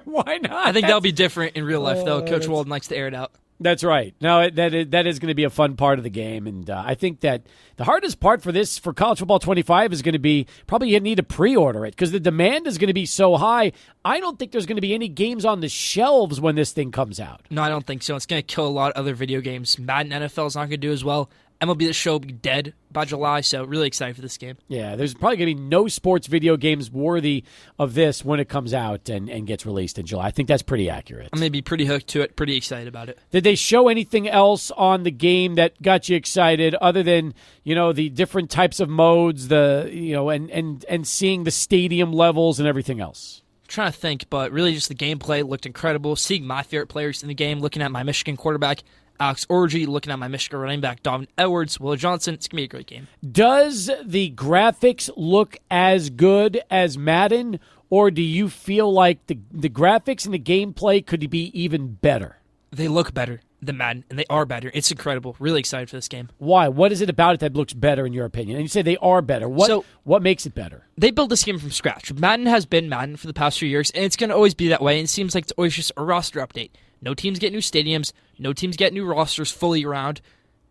[SPEAKER 1] Why not?
[SPEAKER 2] I think that'll be different in real life, though. Coach Walden likes to air it out.
[SPEAKER 1] That's right. No, that is going to be a fun part of the game, and I think that the hardest part for College Football 25 is going to be probably you need to pre-order it because the demand is going to be so high. I don't think there's going to be any games on the shelves when this thing comes out.
[SPEAKER 2] No, I don't think so. It's going to kill a lot of other video games. Madden NFL is not going to do as well. MLB The Show will be dead by July, so really excited for this game.
[SPEAKER 1] Yeah, there's probably going to be no sports video games worthy of this when it comes out and gets released in July. I think that's pretty accurate.
[SPEAKER 2] I'm going to be pretty hooked to it, pretty excited about it.
[SPEAKER 1] Did they show anything else on the game that got you excited other than, the different types of modes, and seeing the stadium levels and everything else?
[SPEAKER 2] I'm trying to think, but really just the gameplay looked incredible. Seeing my favorite players in the game, looking at my Michigan quarterback, Alex Orgy, looking at my Michigan running back, Donovan Edwards, Will Johnson. It's going to be a great game.
[SPEAKER 1] Does the graphics look as good as Madden, or do you feel like the graphics and the gameplay could be even better?
[SPEAKER 2] They look better than Madden, and they are better. It's incredible. Really excited for this game.
[SPEAKER 1] Why? What is it about it that looks better in your opinion? And you say they are better. What makes it better?
[SPEAKER 2] They built this game from scratch. Madden has been Madden for the past few years, and it's going to always be that way, and it seems like it's always just a roster update. No teams get new stadiums. No teams get new rosters fully around.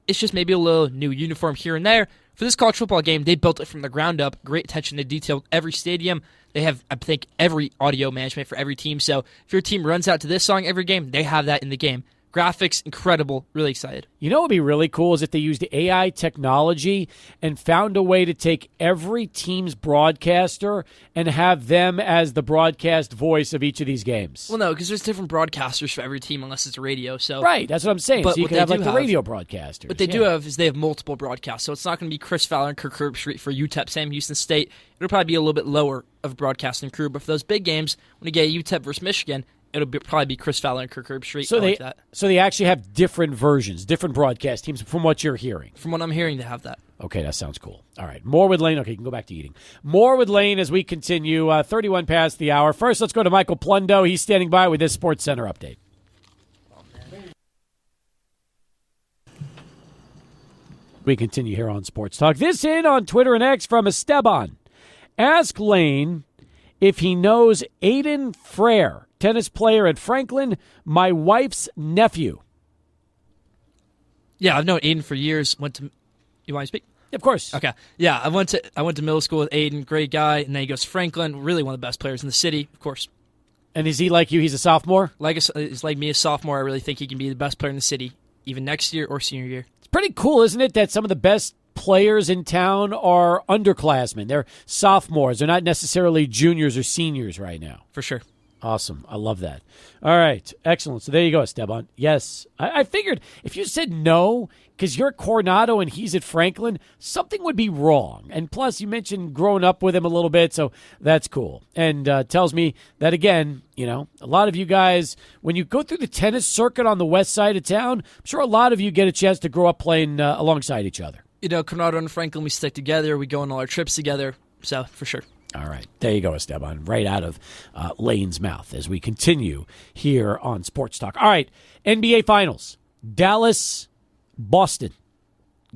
[SPEAKER 2] It's just maybe a little new uniform here and there. For this college football game, they built it from the ground up. Great attention to detail with every stadium. They have, I think, every audio management for every team. So if your team runs out to this song every game, they have that in the game. Graphics, incredible. Really excited.
[SPEAKER 1] You know what would be really cool is if they used AI technology and found a way to take every team's broadcaster and have them as the broadcast voice of each of these games.
[SPEAKER 2] Well, no, because there's different broadcasters for every team unless it's a radio. So
[SPEAKER 1] right, that's what I'm saying.
[SPEAKER 2] But
[SPEAKER 1] so you can have the radio broadcasters.
[SPEAKER 2] What they do have is they have multiple broadcasts. So it's not going to be Chris Fowler and Kirk Herbstreit for UTEP, Sam Houston State. It'll probably be a little bit lower of broadcasting crew. But for those big games, when you get UTEP versus Michigan, it'll probably be Chris Fowler and Kirk Herbstreit.
[SPEAKER 1] So they actually have different versions, different broadcast teams from what you're hearing.
[SPEAKER 2] From what I'm hearing, they have that.
[SPEAKER 1] Okay, that sounds cool. All right, more with Lane. Okay, you can go back to eating. More with Lane as we continue. 31 past the hour. First, let's go to Michael Plundo. He's standing by with this Sports Center update. We continue here on Sports Talk. This in on Twitter and X from Esteban. Ask Lane if he knows Aiden Frere, tennis player at Franklin, my wife's nephew.
[SPEAKER 2] Yeah, I've known Aiden for years. You want to speak?
[SPEAKER 1] Of course.
[SPEAKER 2] Okay. Yeah, I went to middle school with Aiden, great guy, and then he goes to Franklin, really one of the best players in the city, of course.
[SPEAKER 1] And is he like you? He's a sophomore?
[SPEAKER 2] He's like me, a sophomore. I really think he can be the best player in the city, even next year or senior year.
[SPEAKER 1] It's pretty cool, isn't it, that some of the best players in town are underclassmen. They're sophomores. They're not necessarily juniors or seniors right now.
[SPEAKER 2] For sure.
[SPEAKER 1] Awesome. I love that. All right. Excellent. So there you go, Esteban. Yes. I figured if you said no, because you're at Coronado and he's at Franklin, something would be wrong. And plus, you mentioned growing up with him a little bit, so that's cool. And tells me that, again, a lot of you guys, when you go through the tennis circuit on the west side of town, I'm sure a lot of you get a chance to grow up playing alongside each other.
[SPEAKER 2] Coronado and Franklin, we stick together. We go on all our trips together. So, for sure.
[SPEAKER 1] All right. There you go, Esteban. Right out of Lane's mouth as we continue here on Sports Talk. All right. NBA Finals. Dallas, Boston.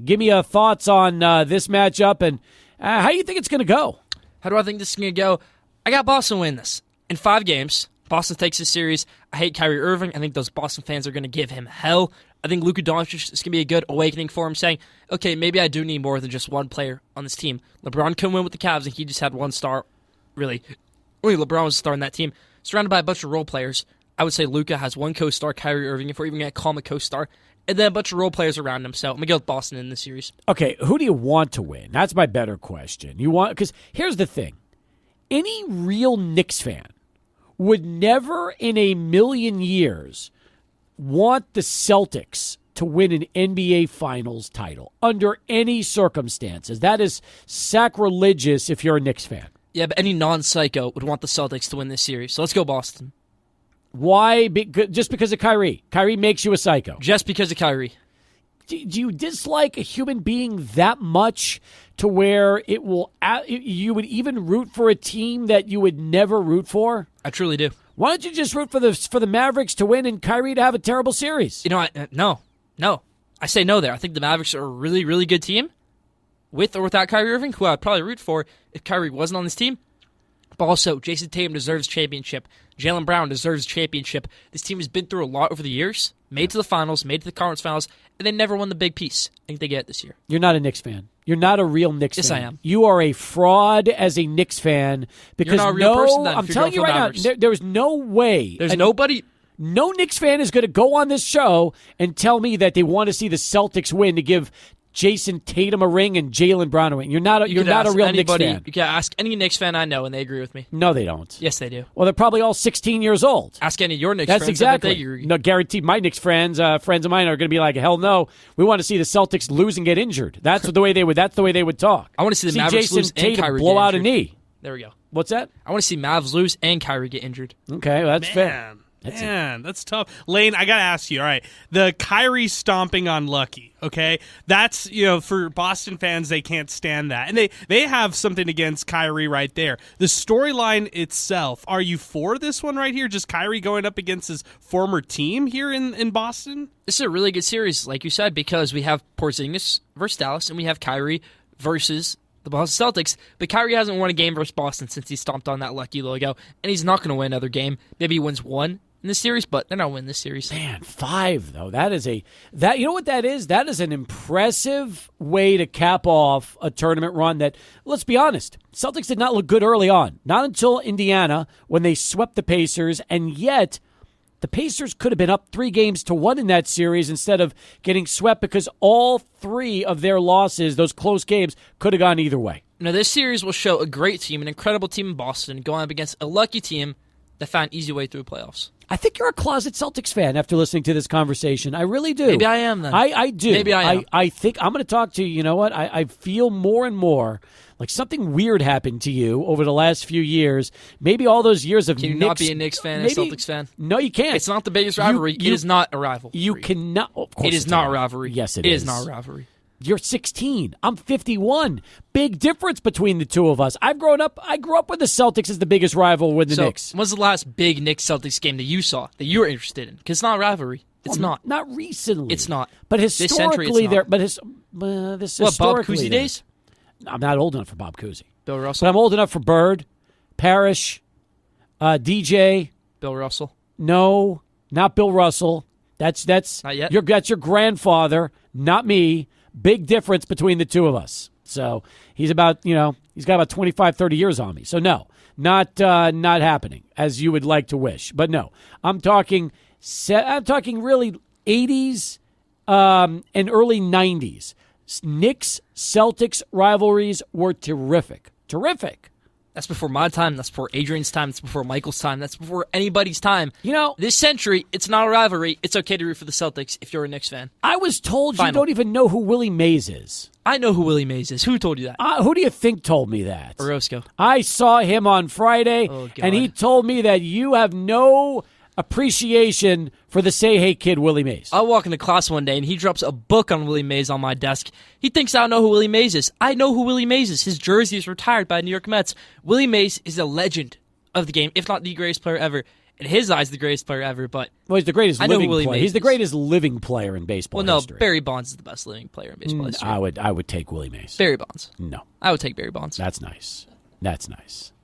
[SPEAKER 1] Give me your thoughts on this matchup and how you think it's going to go.
[SPEAKER 2] How do I think this is going to go? I got Boston win this. In 5 games, Boston takes this series. I hate Kyrie Irving. I think those Boston fans are going to give him hell. I think Luka Doncic is going to be a good awakening for him, saying, okay, maybe I do need more than just one player on this team. LeBron couldn't win with the Cavs, and he just had one star, really. Only LeBron was a star in that team. Surrounded by a bunch of role players, I would say Luka has one co-star, Kyrie Irving, if we're even going to call him a co-star, and then a bunch of role players around him. So I'm going to go with Boston in this series.
[SPEAKER 1] Okay, who do you want to win? That's my better question. Because here's the thing. Any real Knicks fan would never in a million years want the Celtics to win an NBA Finals title under any circumstances. That is sacrilegious if you're a Knicks fan.
[SPEAKER 2] Yeah, but any non-psycho would want the Celtics to win this series. So let's go Boston.
[SPEAKER 1] Why? Just because of Kyrie? Kyrie makes you a psycho.
[SPEAKER 2] Just because of Kyrie.
[SPEAKER 1] Do you dislike a human being that much to where you would even root for a team that you would never root for?
[SPEAKER 2] I truly do.
[SPEAKER 1] Why don't you just root for the Mavericks to win and Kyrie to have a terrible series?
[SPEAKER 2] No. I say no there. I think the Mavericks are a really, really good team, with or without Kyrie Irving, who I'd probably root for if Kyrie wasn't on this team. But also, Jason Tatum deserves championship. Jaylen Brown deserves championship. This team has been through a lot over the years, made to the finals, made to the conference finals, and they never won the big piece. I think they get it this year.
[SPEAKER 1] You're not a Knicks fan. You're not a real Knicks fan.
[SPEAKER 2] Yes, I am.
[SPEAKER 1] You are a fraud as a Knicks fan. Because
[SPEAKER 2] you're not a real person then,
[SPEAKER 1] I'm telling you right now, there's no way.
[SPEAKER 2] There's nobody.
[SPEAKER 1] No Knicks fan is going to go on this show and tell me that they want to see the Celtics win to give Jason Tatum a ring and Jaylen Brown a ring. You're not a real Knicks fan.
[SPEAKER 2] You can ask any Knicks fan I know, and they agree with me.
[SPEAKER 1] No, they don't.
[SPEAKER 2] Yes, they do.
[SPEAKER 1] Well, they're probably all 16 years old.
[SPEAKER 2] Ask any of your Knicks
[SPEAKER 1] That's
[SPEAKER 2] friends.
[SPEAKER 1] Exactly.
[SPEAKER 2] They agree.
[SPEAKER 1] No, guaranteed. My Knicks friends of mine are going to be like, hell no. We want to see the Celtics lose and get injured. That's the way they would. That's the way they would talk.
[SPEAKER 2] I want to see the Mavericks
[SPEAKER 1] Jason
[SPEAKER 2] lose
[SPEAKER 1] Tatum
[SPEAKER 2] and Kyrie
[SPEAKER 1] blow
[SPEAKER 2] get
[SPEAKER 1] out a
[SPEAKER 2] injured.
[SPEAKER 1] knee.
[SPEAKER 2] There we go.
[SPEAKER 1] What's that?
[SPEAKER 2] I want to see Mavs lose and Kyrie get injured.
[SPEAKER 1] Okay, well, that's fair.
[SPEAKER 3] That's tough. Lane, I got to ask you, all right, the Kyrie stomping on Lucky, okay? That's, for Boston fans, they can't stand that. And they have something against Kyrie right there. The storyline itself, are you for this one right here? Just Kyrie going up against his former team here in Boston?
[SPEAKER 2] This is a really good series, like you said, because we have Porzingis versus Dallas, and we have Kyrie versus the Boston Celtics, but Kyrie hasn't won a game versus Boston since he stomped on that Lucky logo, and he's not going to win another game. Maybe he wins one in this series, but they're not winning this series.
[SPEAKER 1] Man, 5 though. You know what that is? That is an impressive way to cap off a tournament run that, let's be honest, Celtics did not look good early on. Not until Indiana when they swept the Pacers, and yet the Pacers could have been up 3-1 in that series instead of getting swept because all 3 of their losses, those close games, could have gone either way.
[SPEAKER 2] Now, this series will show a great team, an incredible team in Boston, going up against a lucky team that found an easy way through the playoffs.
[SPEAKER 1] I think you're a closet Celtics fan after listening to this conversation. I really do.
[SPEAKER 2] Maybe I am then.
[SPEAKER 1] I do.
[SPEAKER 2] Maybe I am.
[SPEAKER 1] I think I'm going to talk to you. You know what? I feel more and more like something weird happened to you over the last few years. Maybe all those years of
[SPEAKER 2] Can you
[SPEAKER 1] Knicks,
[SPEAKER 2] not be a Knicks fan and a Celtics fan?
[SPEAKER 1] No, you can't.
[SPEAKER 2] It's not the biggest rivalry. It is not a rivalry.
[SPEAKER 1] You cannot. Of course
[SPEAKER 2] it is not a rivalry.
[SPEAKER 1] Yes,
[SPEAKER 2] it is not a rivalry.
[SPEAKER 1] You're 16. I'm 51. Big difference between the two of us. I grew up with the Celtics as the biggest rival with the Knicks.
[SPEAKER 2] When's the last big Knicks-Celtics game that you saw, that you were interested in? Because it's not a rivalry. It's not.
[SPEAKER 1] Not recently.
[SPEAKER 2] It's not.
[SPEAKER 1] But historically, there. But this
[SPEAKER 2] Bob Cousy days?
[SPEAKER 1] I'm not old enough for Bob Cousy.
[SPEAKER 2] Bill Russell?
[SPEAKER 1] But I'm old enough for Bird, Parrish, DJ.
[SPEAKER 2] Bill Russell?
[SPEAKER 1] No, not Bill Russell. That's
[SPEAKER 2] not yet.
[SPEAKER 1] That's your grandfather, not me. Big difference between the two of us. So he's got about 25, 30 years on me. So no, not happening as you would like to wish. But no, I'm talking really 80s and early 90s. Knicks Celtics rivalries were terrific. Terrific.
[SPEAKER 2] That's before my time. That's before Adrian's time. That's before Michael's time. That's before anybody's time. This century, it's not a rivalry. It's okay to root for the Celtics if you're a Knicks fan.
[SPEAKER 1] I was told you don't even know who Willie Mays is.
[SPEAKER 2] I know who Willie Mays is. Who told you that?
[SPEAKER 1] Who do you think told me that?
[SPEAKER 2] Orozco.
[SPEAKER 1] I saw him on Friday, and he told me that you have no appreciation for the Say Hey Kid Willie Mays.
[SPEAKER 2] I walk into class one day, and he drops a book on Willie Mays on my desk. He thinks I don't know who Willie Mays is. I know who Willie Mays is. His jersey is retired by New York Mets. Willie Mays is a legend of the game, if not the greatest player ever. In his eyes, the greatest player ever, but
[SPEAKER 1] he's the greatest living player.
[SPEAKER 2] Mays
[SPEAKER 1] He's the greatest living player in baseball history.
[SPEAKER 2] Barry Bonds is the best living player in baseball history.
[SPEAKER 1] I would take Willie Mays.
[SPEAKER 2] Barry Bonds.
[SPEAKER 1] No.
[SPEAKER 2] I would take Barry Bonds.
[SPEAKER 1] That's nice.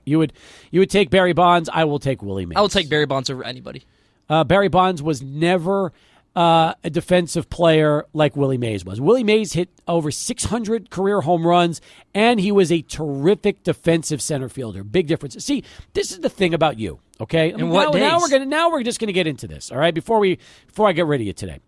[SPEAKER 1] You would take Barry Bonds. I will take Willie Mays.
[SPEAKER 2] I will take Barry Bonds over anybody.
[SPEAKER 1] Barry Bonds was never a defensive player like Willie Mays was. Willie Mays hit over 600 career home runs, and he was a terrific defensive center fielder. Big difference. See, this is the thing about you, okay? Now we're just gonna get into this, all right? Before I get rid of you today,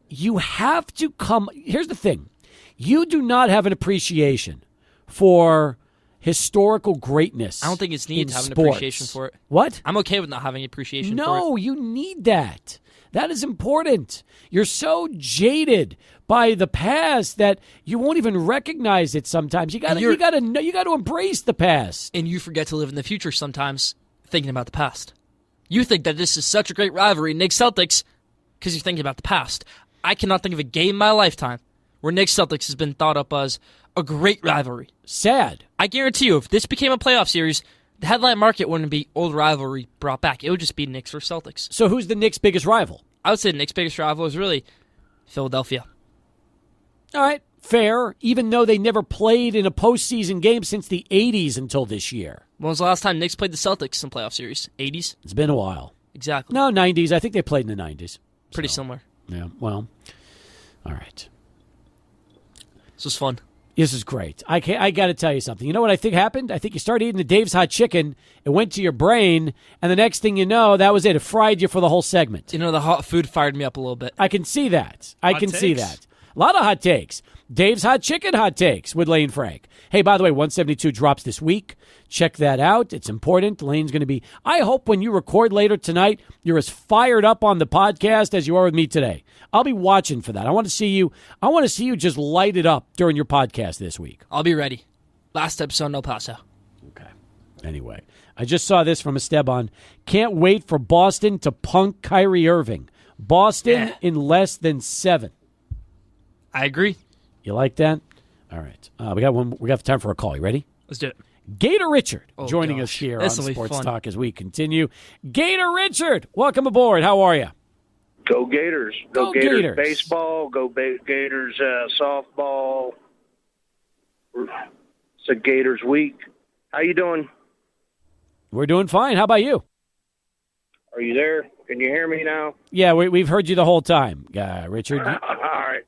[SPEAKER 1] you have to come. Here's the thing: you do not have an appreciation for historical greatness.
[SPEAKER 2] I don't think it's needed to have
[SPEAKER 1] sports.
[SPEAKER 2] An appreciation for it.
[SPEAKER 1] What?
[SPEAKER 2] I'm okay with not having appreciation for it.
[SPEAKER 1] No, you need that. That is important. You're so jaded by the past that you won't even recognize it sometimes. You got to embrace the past.
[SPEAKER 2] And you forget to live in the future sometimes thinking about the past. You think that this is such a great rivalry, Knicks Celtics, because you're thinking about the past. I cannot think of a game in my lifetime where Knicks Celtics has been thought up as a great rivalry.
[SPEAKER 1] Sad.
[SPEAKER 2] I guarantee you, if this became a playoff series, the headline market wouldn't be old rivalry brought back. It would just be Knicks versus Celtics.
[SPEAKER 1] So who's the Knicks' biggest rival?
[SPEAKER 2] I would say the Knicks' biggest rival is really Philadelphia.
[SPEAKER 1] All right, fair, even though they never played in a postseason game since the 80s until this year.
[SPEAKER 2] When was the last time Knicks played the Celtics in playoff series? 80s?
[SPEAKER 1] It's been a while.
[SPEAKER 2] Exactly.
[SPEAKER 1] No, 90s. I think they played in the 90s.
[SPEAKER 2] Pretty similar.
[SPEAKER 1] Yeah, well, all right.
[SPEAKER 2] This was fun.
[SPEAKER 1] This is great. I got to tell you something. You know what I think happened? I think you started eating the Dave's Hot Chicken. It went to your brain, and the next thing you know, that was it. It fried you for the whole segment.
[SPEAKER 2] The hot food fired me up a little bit.
[SPEAKER 1] I can see that. See that. A lot of hot takes. Dave's Hot Chicken hot takes with Lane Frank. Hey, by the way, 172 drops this week. Check that out. It's important. Lane's going to be, I hope when you record later tonight, you're as fired up on the podcast as you are with me today. I'll be watching for that. I want to see you just light it up during your podcast this week.
[SPEAKER 2] I'll be ready. Last episode, no Paso.
[SPEAKER 1] Okay. Anyway, I just saw this from Esteban. Can't wait for Boston to punk Kyrie Irving. Boston in less than 7.
[SPEAKER 2] I agree.
[SPEAKER 1] You like that? All right. We got time for a call. You ready?
[SPEAKER 2] Let's do it.
[SPEAKER 1] Gator Richard joining us here on Sports Talk as we continue. Gator Richard, welcome aboard. How are you?
[SPEAKER 10] Go Gators. Go Gators baseball. Go Gators softball. It's a Gators week. How you doing?
[SPEAKER 1] We're doing fine. How about you?
[SPEAKER 10] Are you there? Can you hear me now?
[SPEAKER 1] Yeah, we've heard you the whole time, Richard.
[SPEAKER 10] All right.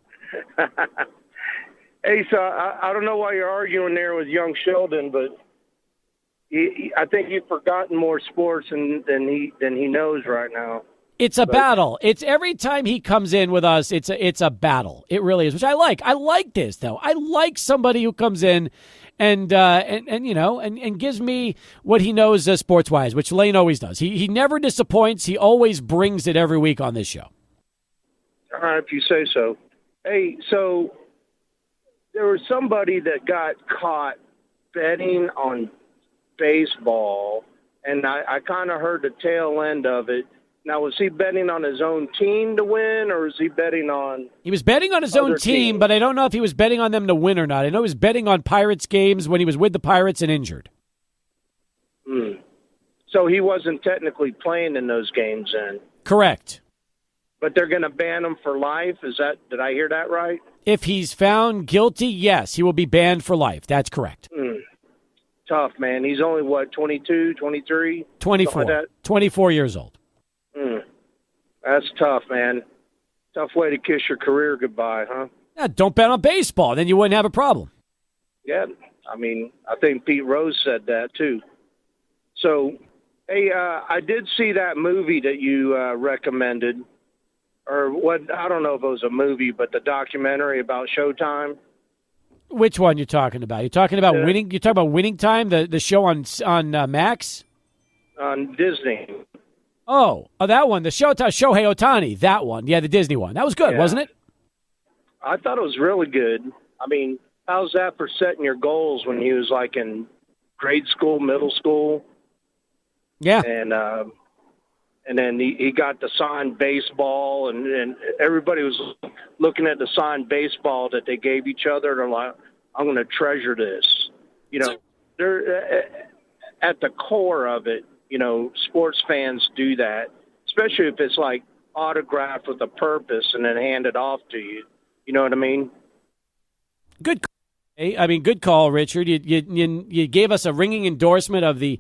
[SPEAKER 10] Hey, so I don't know why you're arguing there with young Sheldon, but I think you've forgotten more sports than he knows right now.
[SPEAKER 1] It's a battle. It's every time he comes in with us, it's a battle. It really is, which I like. I like this though. I like somebody who comes in and gives me what he knows sports wise, which Lane always does. He never disappoints. He always brings it every week on this show.
[SPEAKER 10] All right, if you say so. Hey, so there was somebody that got caught betting on baseball, and I kind of heard the tail end of it. Now, was he betting on his own team to win, or is he betting on...
[SPEAKER 1] He was betting on his own team, but I don't know if he was betting on them to win or not. I know he was betting on Pirates games when he was with the Pirates and injured.
[SPEAKER 10] So he wasn't technically playing in those games then?
[SPEAKER 1] Correct.
[SPEAKER 10] But they're going to ban him for life? Did I hear that right?
[SPEAKER 1] If he's found guilty, yes, he will be banned for life. That's correct.
[SPEAKER 10] Tough, man. He's only, 22, 23?
[SPEAKER 1] 24.
[SPEAKER 10] Like
[SPEAKER 1] 24 years old.
[SPEAKER 10] That's tough, man. Tough way to kiss your career goodbye, huh?
[SPEAKER 1] Yeah, don't bet on baseball. Then you wouldn't have a problem.
[SPEAKER 10] Yeah, I mean, I think Pete Rose said that too. So, hey, I did see that movie that you recommended, or what? I don't know if it was a movie, but the documentary about Showtime.
[SPEAKER 1] Which one you talking about? You talking about winning? You talking about Winning Time, the show on Max?
[SPEAKER 10] On Disney.
[SPEAKER 1] Oh, that one, the Showtime Shohei Ohtani, that one. Yeah, the Disney one. That was good, wasn't it?
[SPEAKER 10] I thought it was really good. I mean, how's that for setting your goals when he was like in grade school, middle school?
[SPEAKER 1] Yeah.
[SPEAKER 10] And then he got the signed baseball, and everybody was looking at the signed baseball that they gave each other, and they're like, I'm going to treasure this. You know, they're at the core of it. You know, sports fans do that, especially if it's like autographed with a purpose and then handed off to you. You know what I mean?
[SPEAKER 1] Good call. I mean, good call, Richard. You gave us a ringing endorsement of the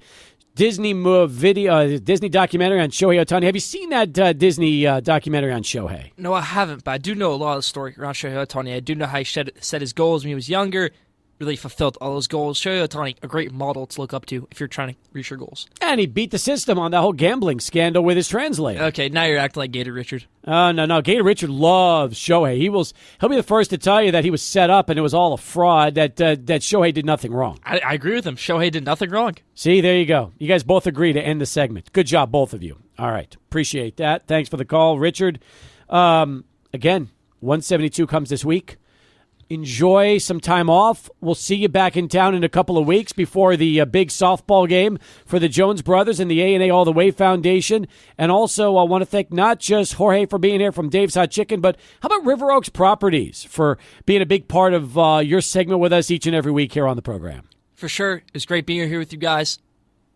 [SPEAKER 1] Disney Disney documentary on Shohei Ohtani. Have you seen that Disney documentary on Shohei?
[SPEAKER 2] No, I haven't, but I do know a lot of the story around Shohei Ohtani. I do know how he set his goals when he was younger, really fulfilled all those goals. Shohei Ohtani, a great model to look up to if you're trying to reach your goals.
[SPEAKER 1] And he beat the system on that whole gambling scandal with his translator.
[SPEAKER 2] Okay, now you're acting like Gator Richard.
[SPEAKER 1] No. Gator Richard loves Shohei. He'll be the first to tell you that he was set up and it was all a fraud, that Shohei did nothing wrong.
[SPEAKER 2] I agree with him. Shohei did nothing wrong.
[SPEAKER 1] See, there you go. You guys both agree to end the segment. Good job, both of you. All right. Appreciate that. Thanks for the call, Richard. Again, 172 comes this week. Enjoy some time off. We'll see you back in town in a couple of weeks before the big softball game for the Jones brothers and the A&A All the Way Foundation. And also, I want to thank not just Jorge for being here from Dave's Hot Chicken, but how about River Oaks Properties for being a big part of your segment with us each and every week here on the program.
[SPEAKER 2] For sure. It's great being here with you guys.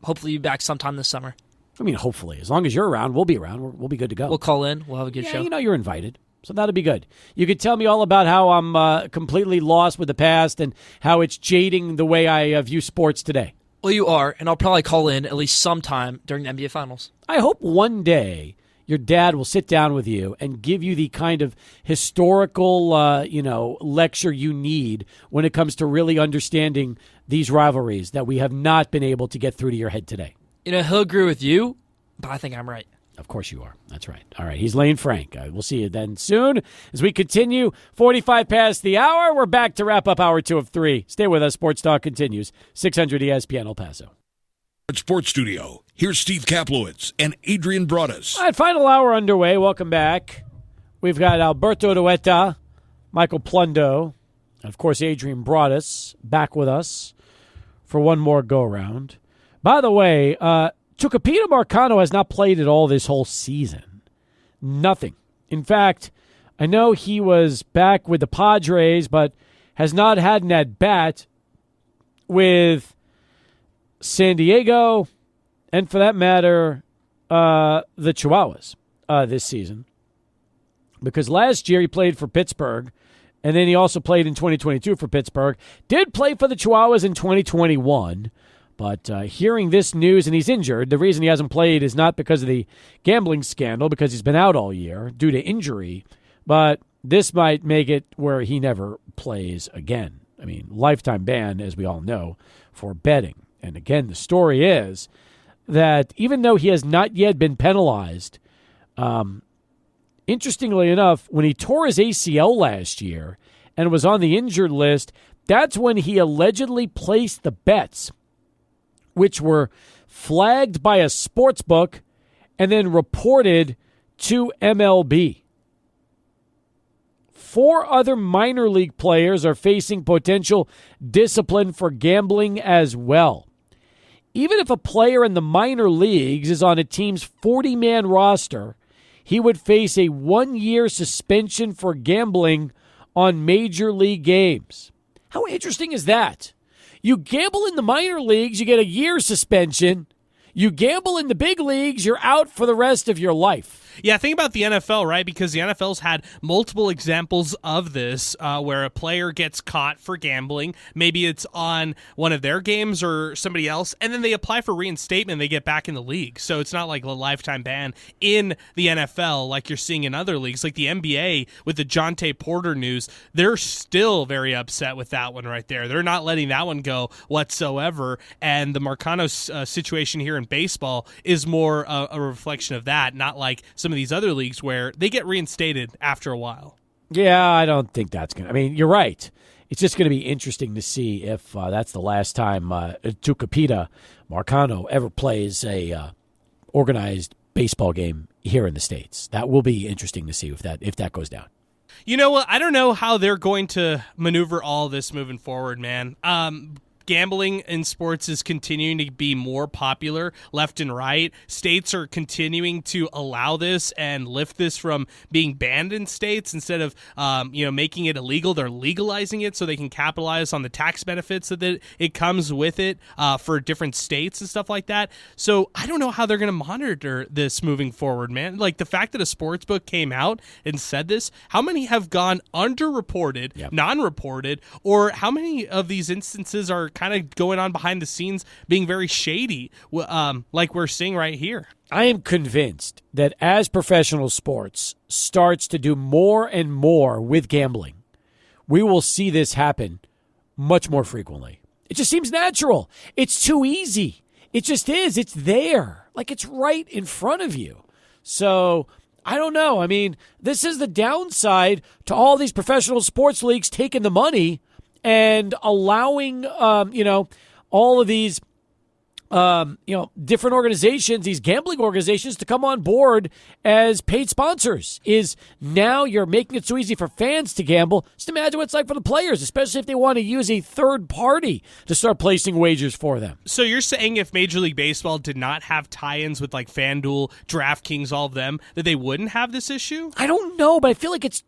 [SPEAKER 2] Hopefully you'll be back sometime this summer.
[SPEAKER 1] I mean, hopefully. As long as you're around, we'll be around. We'll be good to go.
[SPEAKER 2] We'll call in. We'll have a good show.
[SPEAKER 1] You know you're invited. So that'll be good. You could tell me all about how I'm completely lost with the past and how it's jading the way I view sports today.
[SPEAKER 2] Well, you are, and I'll probably call in at least sometime during the NBA Finals.
[SPEAKER 1] I hope one day your dad will sit down with you and give you the kind of historical, lecture you need when it comes to really understanding these rivalries that we have not been able to get through to your head today.
[SPEAKER 2] You know, he'll agree with you, but I think I'm right.
[SPEAKER 1] Of course you are. That's right. All right. He's Lane Frank. We'll see you then soon as we continue. 45 past the hour. We're back to wrap up hour 2 of 3. Stay with us. Sports Talk continues. 600 ESPN El Paso.
[SPEAKER 8] Sports Studio. Here's Steve Kaplowitz and Adrian Broadus.
[SPEAKER 1] All right. Final hour underway. Welcome back. We've got Alberto Dueta, Michael Plundo, and of course Adrian Broadus back with us for one more go-around. By the way, Tucupita Marcano has not played at all this whole season. Nothing. In fact, I know he was back with the Padres, but has not had an at-bat with San Diego, and for that matter, the Chihuahuas this season. Because last year he played for Pittsburgh, and then he also played in 2022 for Pittsburgh. Did play for the Chihuahuas in 2021. But hearing this news, and he's injured, the reason he hasn't played is not because of the gambling scandal, because he's been out all year due to injury, but this might make it where he never plays again. I mean, lifetime ban, as we all know, for betting. And again, the story is that even though he has not yet been penalized, interestingly enough, when he tore his ACL last year and was on the injured list, that's when he allegedly placed the bets, which were flagged by a sports book and then reported to MLB. 4 other minor league players are facing potential discipline for gambling as well. Even if a player in the minor leagues is on a team's 40-man roster, he would face a 1-year suspension for gambling on major league games. How interesting is that? You gamble in the minor leagues, you get a year suspension. You gamble in the big leagues, you're out for the rest of your life.
[SPEAKER 3] Yeah, think about the NFL, right? Because the NFL's had multiple examples of this where a player gets caught for gambling. Maybe it's on one of their games or somebody else, and then they apply for reinstatement and they get back in the league. So it's not like a lifetime ban in the NFL like you're seeing in other leagues. Like the NBA with the Jonte Porter news, they're still very upset with that one right there. They're not letting that one go whatsoever. And the Marcano situation here in baseball is more a reflection of that, not like some of these other leagues where they get reinstated after a while.
[SPEAKER 1] Yeah, I don't think that's going to. I mean, you're right. It's just going to be interesting to see if that's the last time Tucupita Marcano ever plays a organized baseball game here in the States. That will be interesting to see if that goes down.
[SPEAKER 3] You know what? I don't know how they're going to maneuver all this moving forward, man. Gambling in sports is continuing to be more popular left and right. States are continuing to allow this and lift this from being banned in states instead of making it illegal. They're legalizing it so they can capitalize on the tax benefits that it comes with it for different states and stuff like that. So I don't know how they're going to monitor this moving forward, man. Like the fact that a sports book came out and said this, how many have gone underreported, non-reported, or how many of these instances are kind of going on behind the scenes being very shady, like we're seeing right here?
[SPEAKER 1] I am convinced that as professional sports starts to do more and more with gambling, we will see this happen much more frequently. It just seems natural. It's too easy. It just is. It's there. Like it's right in front of you. So I don't know. I mean, this is the downside to all these professional sports leagues taking the money and allowing, all of these, different organizations, these gambling organizations to come on board as paid sponsors is now you're making it so easy for fans to gamble. Just imagine what it's like for the players, especially if they want to use a third party to start placing wagers for them.
[SPEAKER 3] So you're saying if Major League Baseball did not have tie-ins with like FanDuel, DraftKings, all of them, that they wouldn't have this issue?
[SPEAKER 1] I don't know, but I feel like it's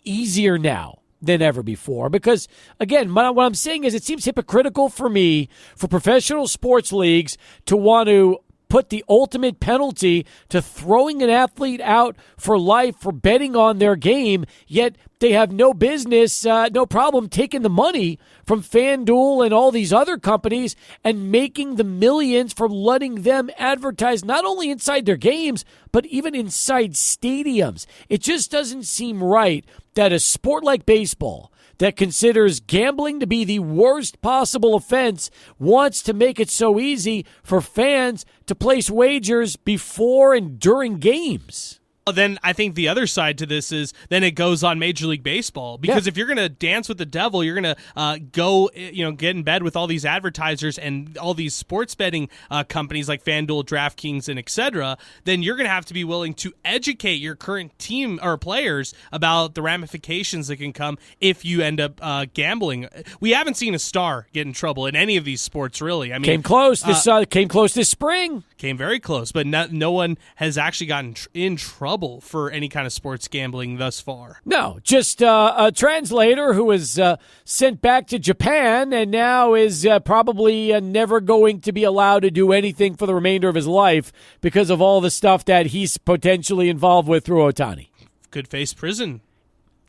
[SPEAKER 1] easier now than ever before. Because, again, what I'm saying is it seems hypocritical for me, for professional sports leagues, to want to put the ultimate penalty to throwing an athlete out for life for betting on their game, yet they have no business, no problem taking the money from FanDuel and all these other companies and making the millions from letting them advertise not only inside their games, but even inside stadiums. It just doesn't seem right that a sport like baseball that considers gambling to be the worst possible offense wants to make it so easy for fans to place wagers before and during games.
[SPEAKER 3] Then I think the other side to this is then it goes on Major League Baseball, because if you're going to dance with the devil, you're going to go, get in bed with all these advertisers and all these sports betting companies like FanDuel, DraftKings, and etc. Then you're going to have to be willing to educate your current team or players about the ramifications that can come if you end up gambling. We haven't seen a star get in trouble in any of these sports, really. I mean,
[SPEAKER 1] came close this spring.
[SPEAKER 3] Came very close, but no one has actually gotten in trouble for any kind of sports gambling thus far.
[SPEAKER 1] No, just a translator who was sent back to Japan and now is probably never going to be allowed to do anything for the remainder of his life because of all the stuff that he's potentially involved with through Ohtani.
[SPEAKER 3] Could face prison.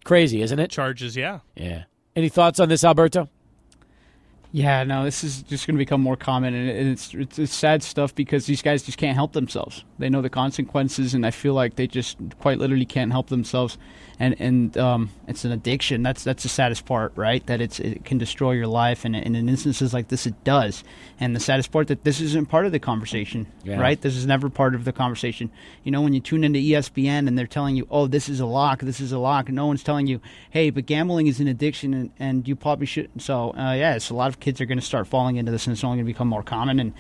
[SPEAKER 1] Crazy, isn't it?
[SPEAKER 3] Charges, yeah.
[SPEAKER 1] Yeah. Any thoughts on this, Alberto?
[SPEAKER 5] Yeah, no, this is just going to become more common, and it's sad stuff because these guys just can't help themselves. They know the consequences, and I feel like they just quite literally can't help themselves, and it's an addiction. That's the saddest part, right? That it can destroy your life, and in instances like this, it does. And the saddest part that this isn't part of the conversation, right? This is never part of the conversation. You know, when you tune into ESPN and they're telling you, "Oh, this is a lock, no one's telling you, "Hey, but gambling is an addiction, and you probably shouldn't." So, it's a lot of kids are going to start falling into this, and it's only going to become more common,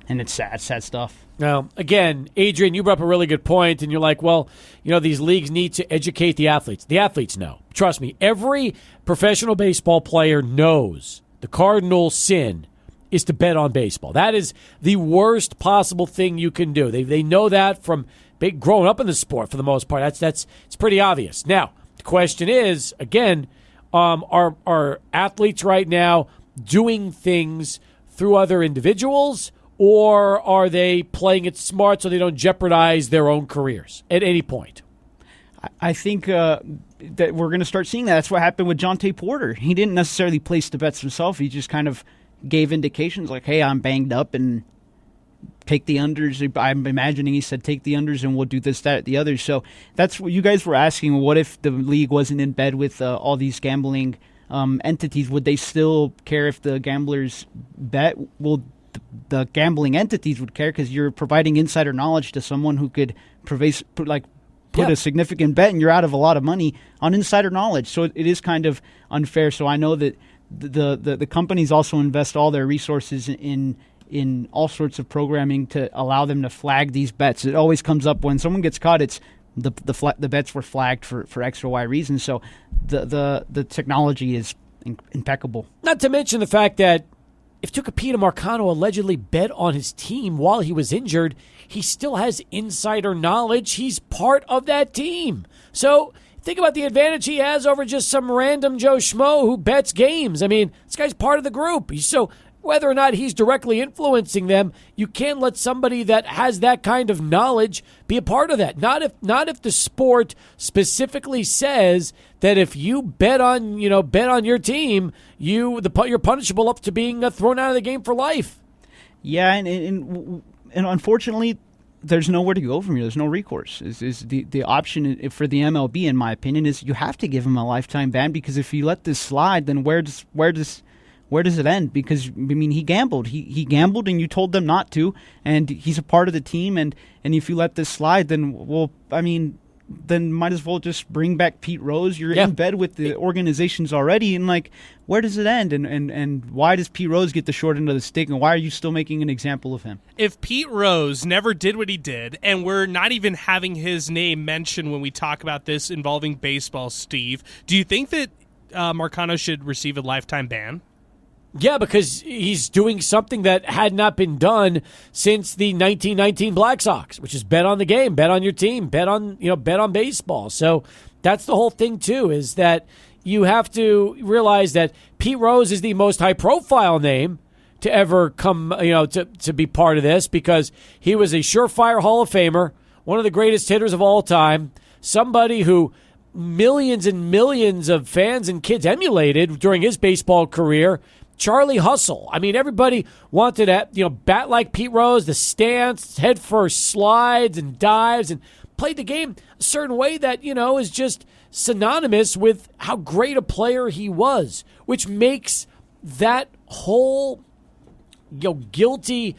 [SPEAKER 5] and it's sad stuff.
[SPEAKER 1] Now, again, Adrian, you brought up a really good point, and you're like, well, these leagues need to educate the athletes. The athletes know. Trust me, every professional baseball player knows the cardinal sin is to bet on baseball. That is the worst possible thing you can do. They know that from growing up in the sport for the most part. It's pretty obvious. Now, the question is, again, are athletes right now doing things through other individuals, or are they playing it smart so they don't jeopardize their own careers at any point?
[SPEAKER 5] I think that we're going to start seeing that. That's what happened with Jonte Porter. He didn't necessarily place the bets himself. He just kind of gave indications like, hey, I'm banged up and take the unders. I'm imagining he said take the unders and we'll do this, that, the other. So that's what you guys were asking. What if the league wasn't in bed with all these gambling entities? Would they still care if the gamblers bet? Well, the gambling entities would care because you're providing insider knowledge to someone who could put a significant bet and you're out of a lot of money on insider knowledge. So it is kind of unfair. So I know that the companies also invest all their resources in all sorts of programming to allow them to flag these bets. It always comes up when someone gets caught. It's the bets were flagged for X or Y reasons. So the technology is impeccable.
[SPEAKER 1] Not to mention the fact that if Tucupita Marcano allegedly bet on his team while he was injured, he still has insider knowledge. He's part of that team. So think about the advantage he has over just some random Joe Schmo who bets games. I mean, this guy's part of the group. So whether or not he's directly influencing them, you can't let somebody that has that kind of knowledge be a part of that. Not if the sport specifically says that if you bet on your team, you're punishable up to being thrown out of the game for life.
[SPEAKER 5] Yeah, and unfortunately, there's nowhere to go from here. There's no recourse. Is the option for the MLB, in my opinion, is you have to give him a lifetime ban, because if you let this slide, then where does it end? Because, I mean, he gambled. He gambled and you told them not to, and he's a part of the team, and if you let this slide, then might as well just bring back Pete Rose. You're in bed with the organizations already, and where does it end? And why does Pete Rose get the short end of the stick, and why are you still making an example of him?
[SPEAKER 3] If Pete Rose never did what he did, and we're not even having his name mentioned when we talk about this involving baseball, Steve, do you think that Marcano should receive a lifetime ban?
[SPEAKER 1] Yeah, because he's doing something that had not been done since the 1919 Black Sox, which is bet on the game, bet on your team, bet on baseball. So that's the whole thing too, is that you have to realize that Pete Rose is the most high-profile name to ever come, to be part of this, because he was a surefire Hall of Famer, one of the greatest hitters of all time, somebody who millions and millions of fans and kids emulated during his baseball career. Charlie Hustle. I mean, everybody wanted to, bat like Pete Rose, the stance, head first slides and dives, and played the game a certain way that, is just synonymous with how great a player he was, which makes that whole, guilty,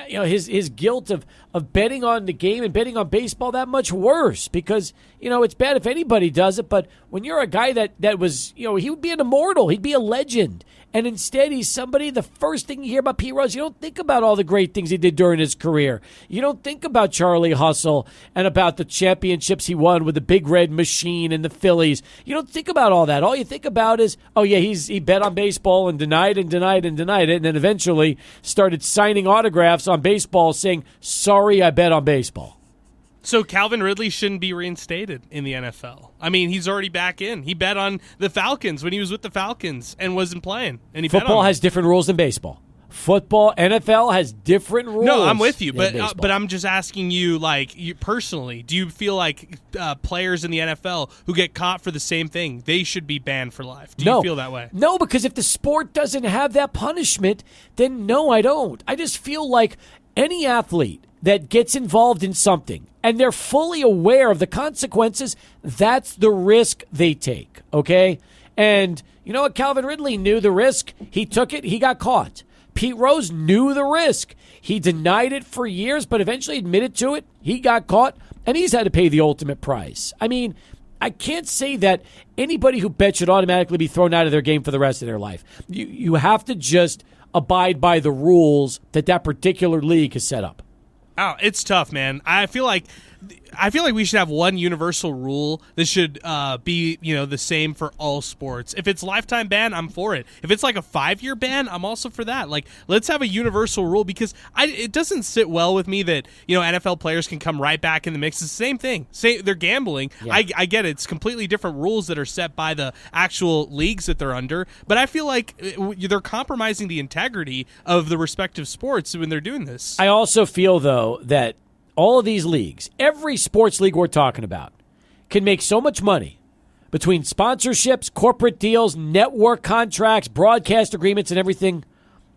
[SPEAKER 1] his guilt of betting on the game and betting on baseball that much worse, because, it's bad if anybody does it, but when you're a guy that was, he would be an immortal, he'd be a legend. And instead, he's somebody, the first thing you hear about Pete Rose, you don't think about all the great things he did during his career. You don't think about Charlie Hustle and about the championships he won with the Big Red Machine and the Phillies. You don't think about all that. All you think about is, he bet on baseball and denied it, and then eventually started signing autographs on baseball saying, sorry, I bet on baseball.
[SPEAKER 3] So Calvin Ridley shouldn't be reinstated in the NFL. I mean, he's already back in. He bet on the Falcons when he was with the Falcons and wasn't playing. And
[SPEAKER 1] football has different rules than baseball. NFL has different rules.
[SPEAKER 3] No, I'm with you, but I'm just asking you, you personally, do you feel like players in the NFL who get caught for the same thing, they should be banned for life? Do you feel that way?
[SPEAKER 1] No, because if the sport doesn't have that punishment, then no, I don't. I just feel like any athlete that gets involved in something and they're fully aware of the consequences, that's the risk they take, okay? And you know what? Calvin Ridley knew the risk. He took it. He got caught. Pete Rose knew the risk. He denied it for years, but eventually admitted to it. He got caught, and he's had to pay the ultimate price. I mean, I can't say that anybody who bets should automatically be thrown out of their game for the rest of their life. You have to just abide by the rules that particular league has set up.
[SPEAKER 3] Oh, it's tough, man. I feel like I feel like we should have one universal rule that should be, the same for all sports. If it's lifetime ban, I'm for it. If it's like a 5-year ban, I'm also for that. Like, let's have a universal rule, because it doesn't sit well with me that, NFL players can come right back in the mix. It's the same thing. They're gambling. Yeah. I get it. It's completely different rules that are set by the actual leagues that they're under, but I feel like they're compromising the integrity of the respective sports when they're doing this.
[SPEAKER 1] I also feel, though, that all of these leagues, every sports league we're talking about, can make so much money between sponsorships, corporate deals, network contracts, broadcast agreements, and everything.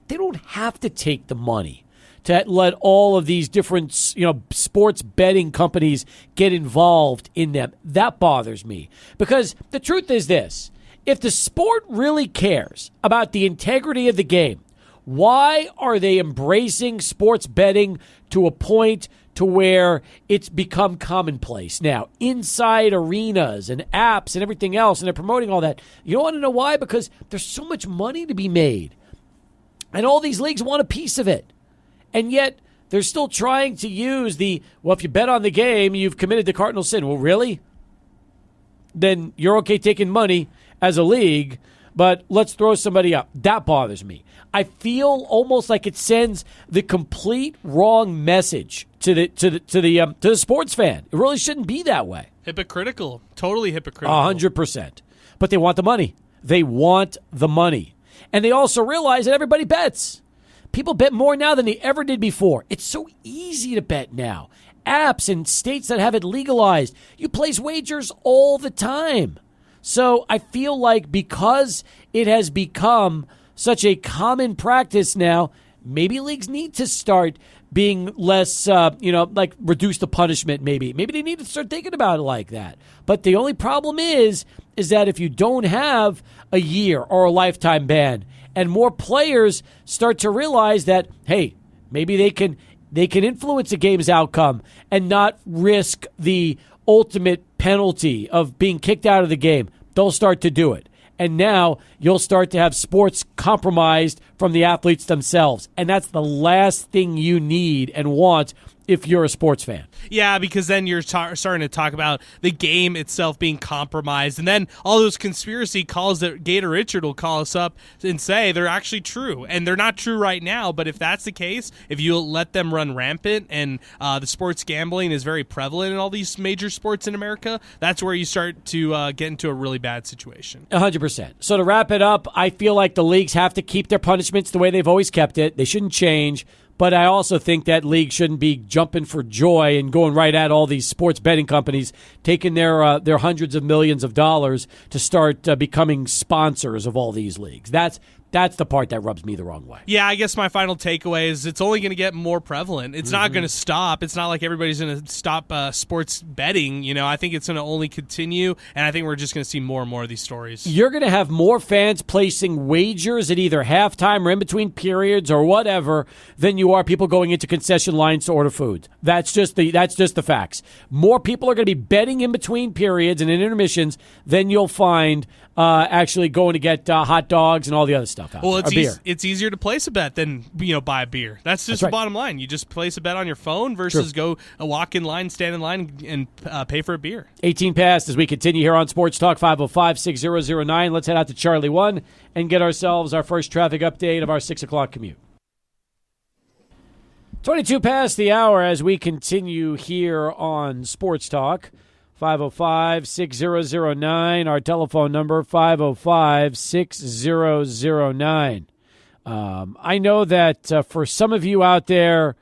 [SPEAKER 1] They don't have to take the money to let all of these different, sports betting companies get involved in them. That bothers me, because the truth is this. If the sport really cares about the integrity of the game, why are they embracing sports betting to a point to where it's become commonplace now? Inside arenas and apps and everything else, and they're promoting all that. You don't want to know why? Because there's so much money to be made. And all these leagues want a piece of it. And yet they're still trying to use if you bet on the game, you've committed the cardinal sin. Well, really? Then you're okay taking money as a league, but let's throw somebody up. That bothers me. I feel almost like it sends the complete wrong message to the sports fan. It really shouldn't be that way.
[SPEAKER 3] Hypocritical. Totally hypocritical.
[SPEAKER 1] 100%. But they want the money. They want the money. And they also realize that everybody bets. People bet more now than they ever did before. It's so easy to bet now. Apps in states that have it legalized, you place wagers all the time. So I feel like because it has become such a common practice now, maybe leagues need to start being less, reduce the punishment maybe. Maybe they need to start thinking about it like that. But the only problem is that if you don't have a year or a lifetime ban, and more players start to realize that, hey, maybe they can influence a game's outcome and not risk the ultimate penalty of being kicked out of the game, they'll start to do it. And now you'll start to have sports compromised from the athletes themselves. And that's the last thing you need and want if you're a sports fan.
[SPEAKER 3] Yeah, because then you're starting to talk about the game itself being compromised. And then all those conspiracy calls that Gator Richard will call us up and say they're actually true. And they're not true right now. But if that's the case, if you let them run rampant and the sports gambling is very prevalent in all these major sports in America, that's where you start to get into a really bad situation.
[SPEAKER 1] 100%. So to wrap it up, I feel like the leagues have to keep their punishments the way they've always kept it. They shouldn't change. But I also think that league shouldn't be jumping for joy and going right at all these sports betting companies, taking their hundreds of millions of dollars to start becoming sponsors of all these leagues. That's the part that rubs me the wrong way.
[SPEAKER 3] Yeah, I guess my final takeaway is it's only going to get more prevalent. It's not going to stop. It's not like everybody's going to stop sports betting. I think it's going to only continue, and I think we're just going to see more and more of these stories.
[SPEAKER 1] You're going to have more fans placing wagers at either halftime or in between periods or whatever than you are people going into concession lines to order food. That's just the facts. More people are going to be betting in between periods and in intermissions than you'll find actually going to get hot dogs and all the other stuff out there.
[SPEAKER 3] It's easier to place a bet than buy a beer. That's just the bottom line. You just place a bet on your phone versus go walk in line, stand in line, and pay for a beer.
[SPEAKER 1] 18 past as we continue here on Sports Talk 505-6009. Let's head out to Charlie 1 and get ourselves our first traffic update of our 6 o'clock commute. 22 past the hour as we continue here on Sports Talk. 505-6009, our telephone number, 505-6009. I know that for some of you out there,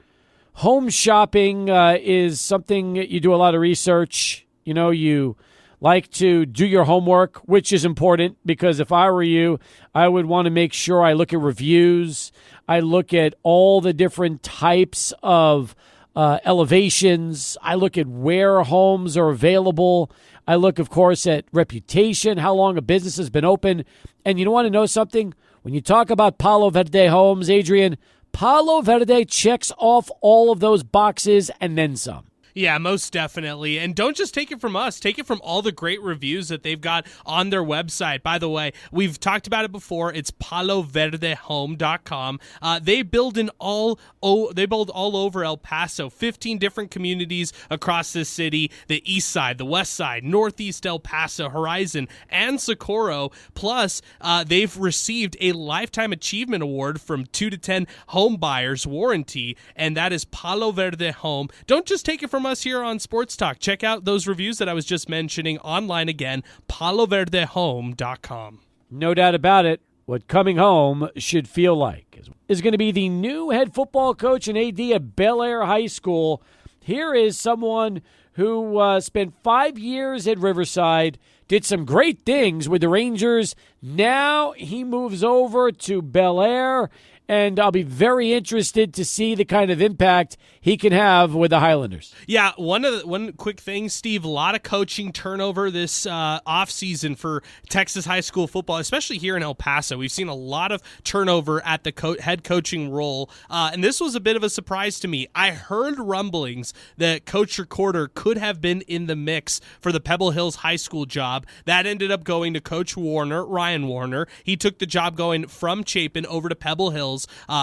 [SPEAKER 1] home shopping is something you do a lot of research. You like to do your homework, which is important because if I were you, I would want to make sure I look at reviews. I look at all the different types of elevations. I look at where homes are available. I look, of course, at reputation, how long a business has been open. And you want to know something? When you talk about Palo Verde Homes, Adrian, Palo Verde checks off all of those boxes and then some.
[SPEAKER 3] Yeah, most definitely. And don't just take it from us. Take it from all the great reviews that they've got on their website. By the way, we've talked about it before. It's paloverdehome.com. They build all over El Paso, 15 different communities across this city, the east side, the west side, northeast El Paso, Horizon, and Socorro. Plus, they've received a Lifetime Achievement Award from 2 to 10 Home Buyers Warranty, and that is Palo Verde Home. Don't just take it from us here on Sports Talk. Check out those reviews that I was just mentioning online again, paloverdehome.com.
[SPEAKER 1] No doubt about it. What coming home should feel like is going to be the new head football coach and AD at Bel Air High School. Here is someone who spent 5 years at Riverside, did some great things with the Rangers. Now he moves over to Bel Air, and I'll be very interested to see the kind of impact he can have with the Highlanders.
[SPEAKER 3] Yeah, one quick thing, Steve, a lot of coaching turnover this offseason for Texas high school football, especially here in El Paso. We've seen a lot of turnover at the head coaching role, and this was a bit of a surprise to me. I heard rumblings that Coach Recorder could have been in the mix for the Pebble Hills high school job. That ended up going to Coach Warner, Ryan Warner. He took the job going from Chapin over to Pebble Hills.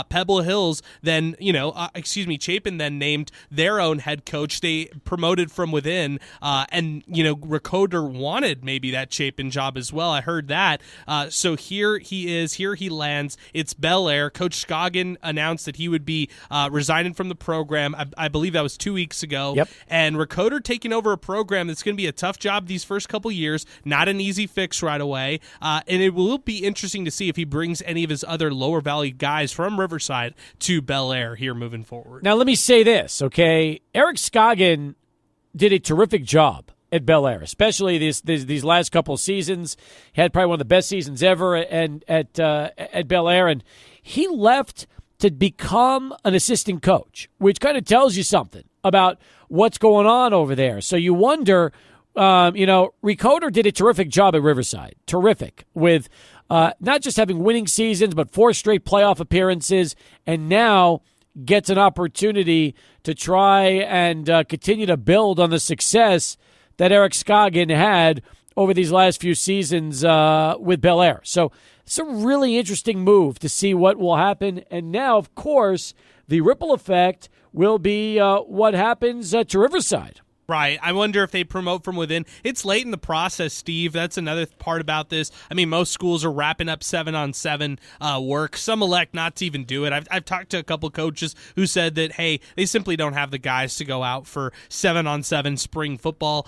[SPEAKER 3] Pebble Hills then, Chapin then named their own head coach. They promoted from within, and Recorder wanted maybe that Chapin job as well. I heard that. So here he is. Here he lands. It's Bel Air. Coach Scoggin announced that he would be resigning from the program. I believe that was 2 weeks ago.
[SPEAKER 1] Yep.
[SPEAKER 3] And Recorder taking over a program that's going to be a tough job these first couple years. Not an easy fix right away. And it will be interesting to see if he brings any of his other lower valley guys from Riverside to Bel Air here moving forward.
[SPEAKER 1] Now, let me say this, okay? Eric Scoggin did a terrific job at Bel Air, especially these last couple of seasons. He had probably one of the best seasons ever at Bel Air, and he left to become an assistant coach, which kind of tells you something about what's going on over there. So you wonder, Recorder did a terrific job at Riverside, terrific, with not just having winning seasons, but 4 straight playoff appearances, and now gets an opportunity to try and continue to build on the success that Eric Scoggin had over these last few seasons with Bel Air. So it's a really interesting move to see what will happen. And now, of course, the ripple effect will be what happens to Riverside.
[SPEAKER 3] Right. I wonder if they promote from within. It's late in the process, Steve. That's another part about this. I mean, most schools are wrapping up 7-on-7 work. Some elect not to even do it. I've talked to a couple coaches who said that, hey, they simply don't have the guys to go out for 7-on-7 spring football.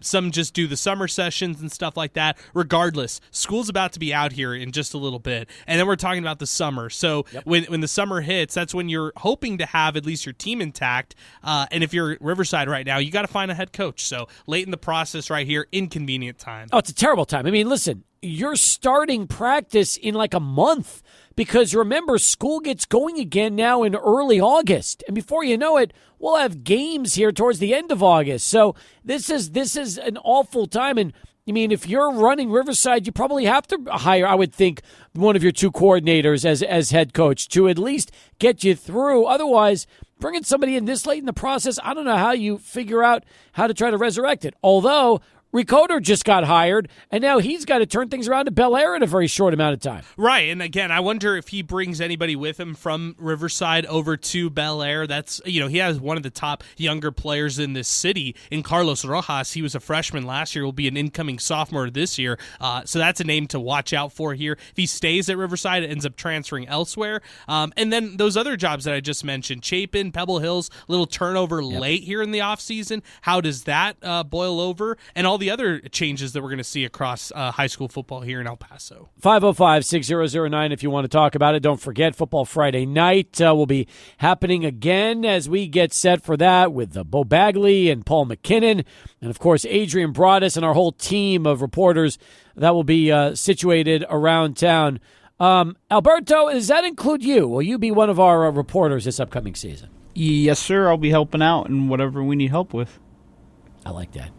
[SPEAKER 3] Some just do the summer sessions and stuff like that. Regardless, school's about to be out here in just a little bit. And then we're talking about the summer. So when the summer hits, that's when you're hoping to have at least your team intact. And if you're at Riverside right now, you got to find a head coach. So late in the process right here, inconvenient time.
[SPEAKER 1] Oh, it's a terrible time. I mean, listen, you're starting practice in like a month because remember, school gets going again now in early August. And before you know it, we'll have games here towards the end of August. So this is an awful time. And I mean, if you're running Riverside, you probably have to hire, I would think, one of your 2 coordinators as head coach to at least get you through. Otherwise, bringing somebody in this late in the process, I don't know how you figure out how to try to resurrect it. Although Recorder just got hired, and now he's got to turn things around to Bel Air in a very short amount of time.
[SPEAKER 3] Right, and again, I wonder if he brings anybody with him from Riverside over to Bel Air. That's, he has one of the top younger players in this city in Carlos Rojas. He was a freshman last year, will be an incoming sophomore this year. So that's a name to watch out for here. If he stays at Riverside, it ends up transferring elsewhere. And then those other jobs that I just mentioned, Chapin, Pebble Hills, little turnover late here in the offseason. How does that boil over? And all the other changes that we're going to see across high school football here in El Paso.
[SPEAKER 1] 505-6009 if you want to talk about it. Don't forget, Football Friday night will be happening again as we get set for that with Bo Bagley and Paul McKinnon. And, of course, Adrian Broadus and our whole team of reporters that will be situated around town. Alberto, does that include you? Will you be one of our reporters this upcoming season?
[SPEAKER 5] Yes, sir. I'll be helping out in whatever we need help with.
[SPEAKER 1] I like that.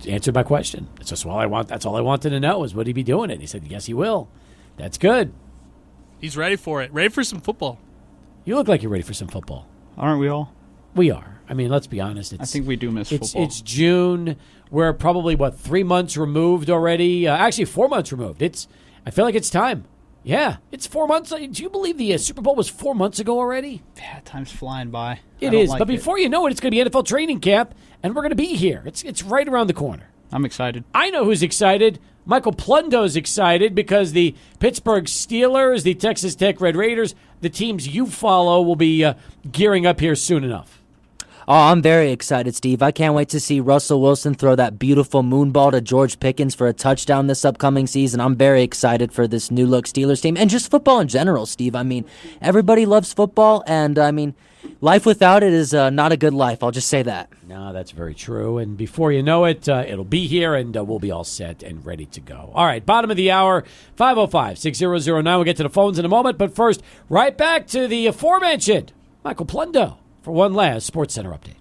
[SPEAKER 1] Answered my question. That's just all I want. That's all I wanted to know is would he be doing it? He said, yes, he will. That's good.
[SPEAKER 3] He's ready for it. Ready for some football.
[SPEAKER 1] You look like you're ready for some football.
[SPEAKER 5] Aren't we all?
[SPEAKER 1] We are. I mean, let's be honest.
[SPEAKER 5] I think we do miss football.
[SPEAKER 1] It's June. We're probably, 3 months removed already? Actually, 4 months removed. I feel like it's time. Yeah, it's 4 months. Do you believe the Super Bowl was 4 months ago already?
[SPEAKER 5] Yeah, time's flying by.
[SPEAKER 1] It is, but before you know it, it's going to be NFL training camp, and we're going to be here. It's right around the corner.
[SPEAKER 5] I'm excited.
[SPEAKER 1] I know who's excited. Michael Plundo's excited because the Pittsburgh Steelers, the Texas Tech Red Raiders, the teams you follow will be gearing up here soon enough.
[SPEAKER 6] Oh, I'm very excited, Steve. I can't wait to see Russell Wilson throw that beautiful moon ball to George Pickens for a touchdown this upcoming season. I'm very excited for this new-look Steelers team and just football in general, Steve. I mean, everybody loves football, and, life without it is not a good life. I'll just say that.
[SPEAKER 1] No, that's very true. And before you know it, it'll be here, and we'll be all set and ready to go. All right, bottom of the hour, 505-6009. We'll get to the phones in a moment. But first, right back to the aforementioned Michael Plundo for one last SportsCenter update.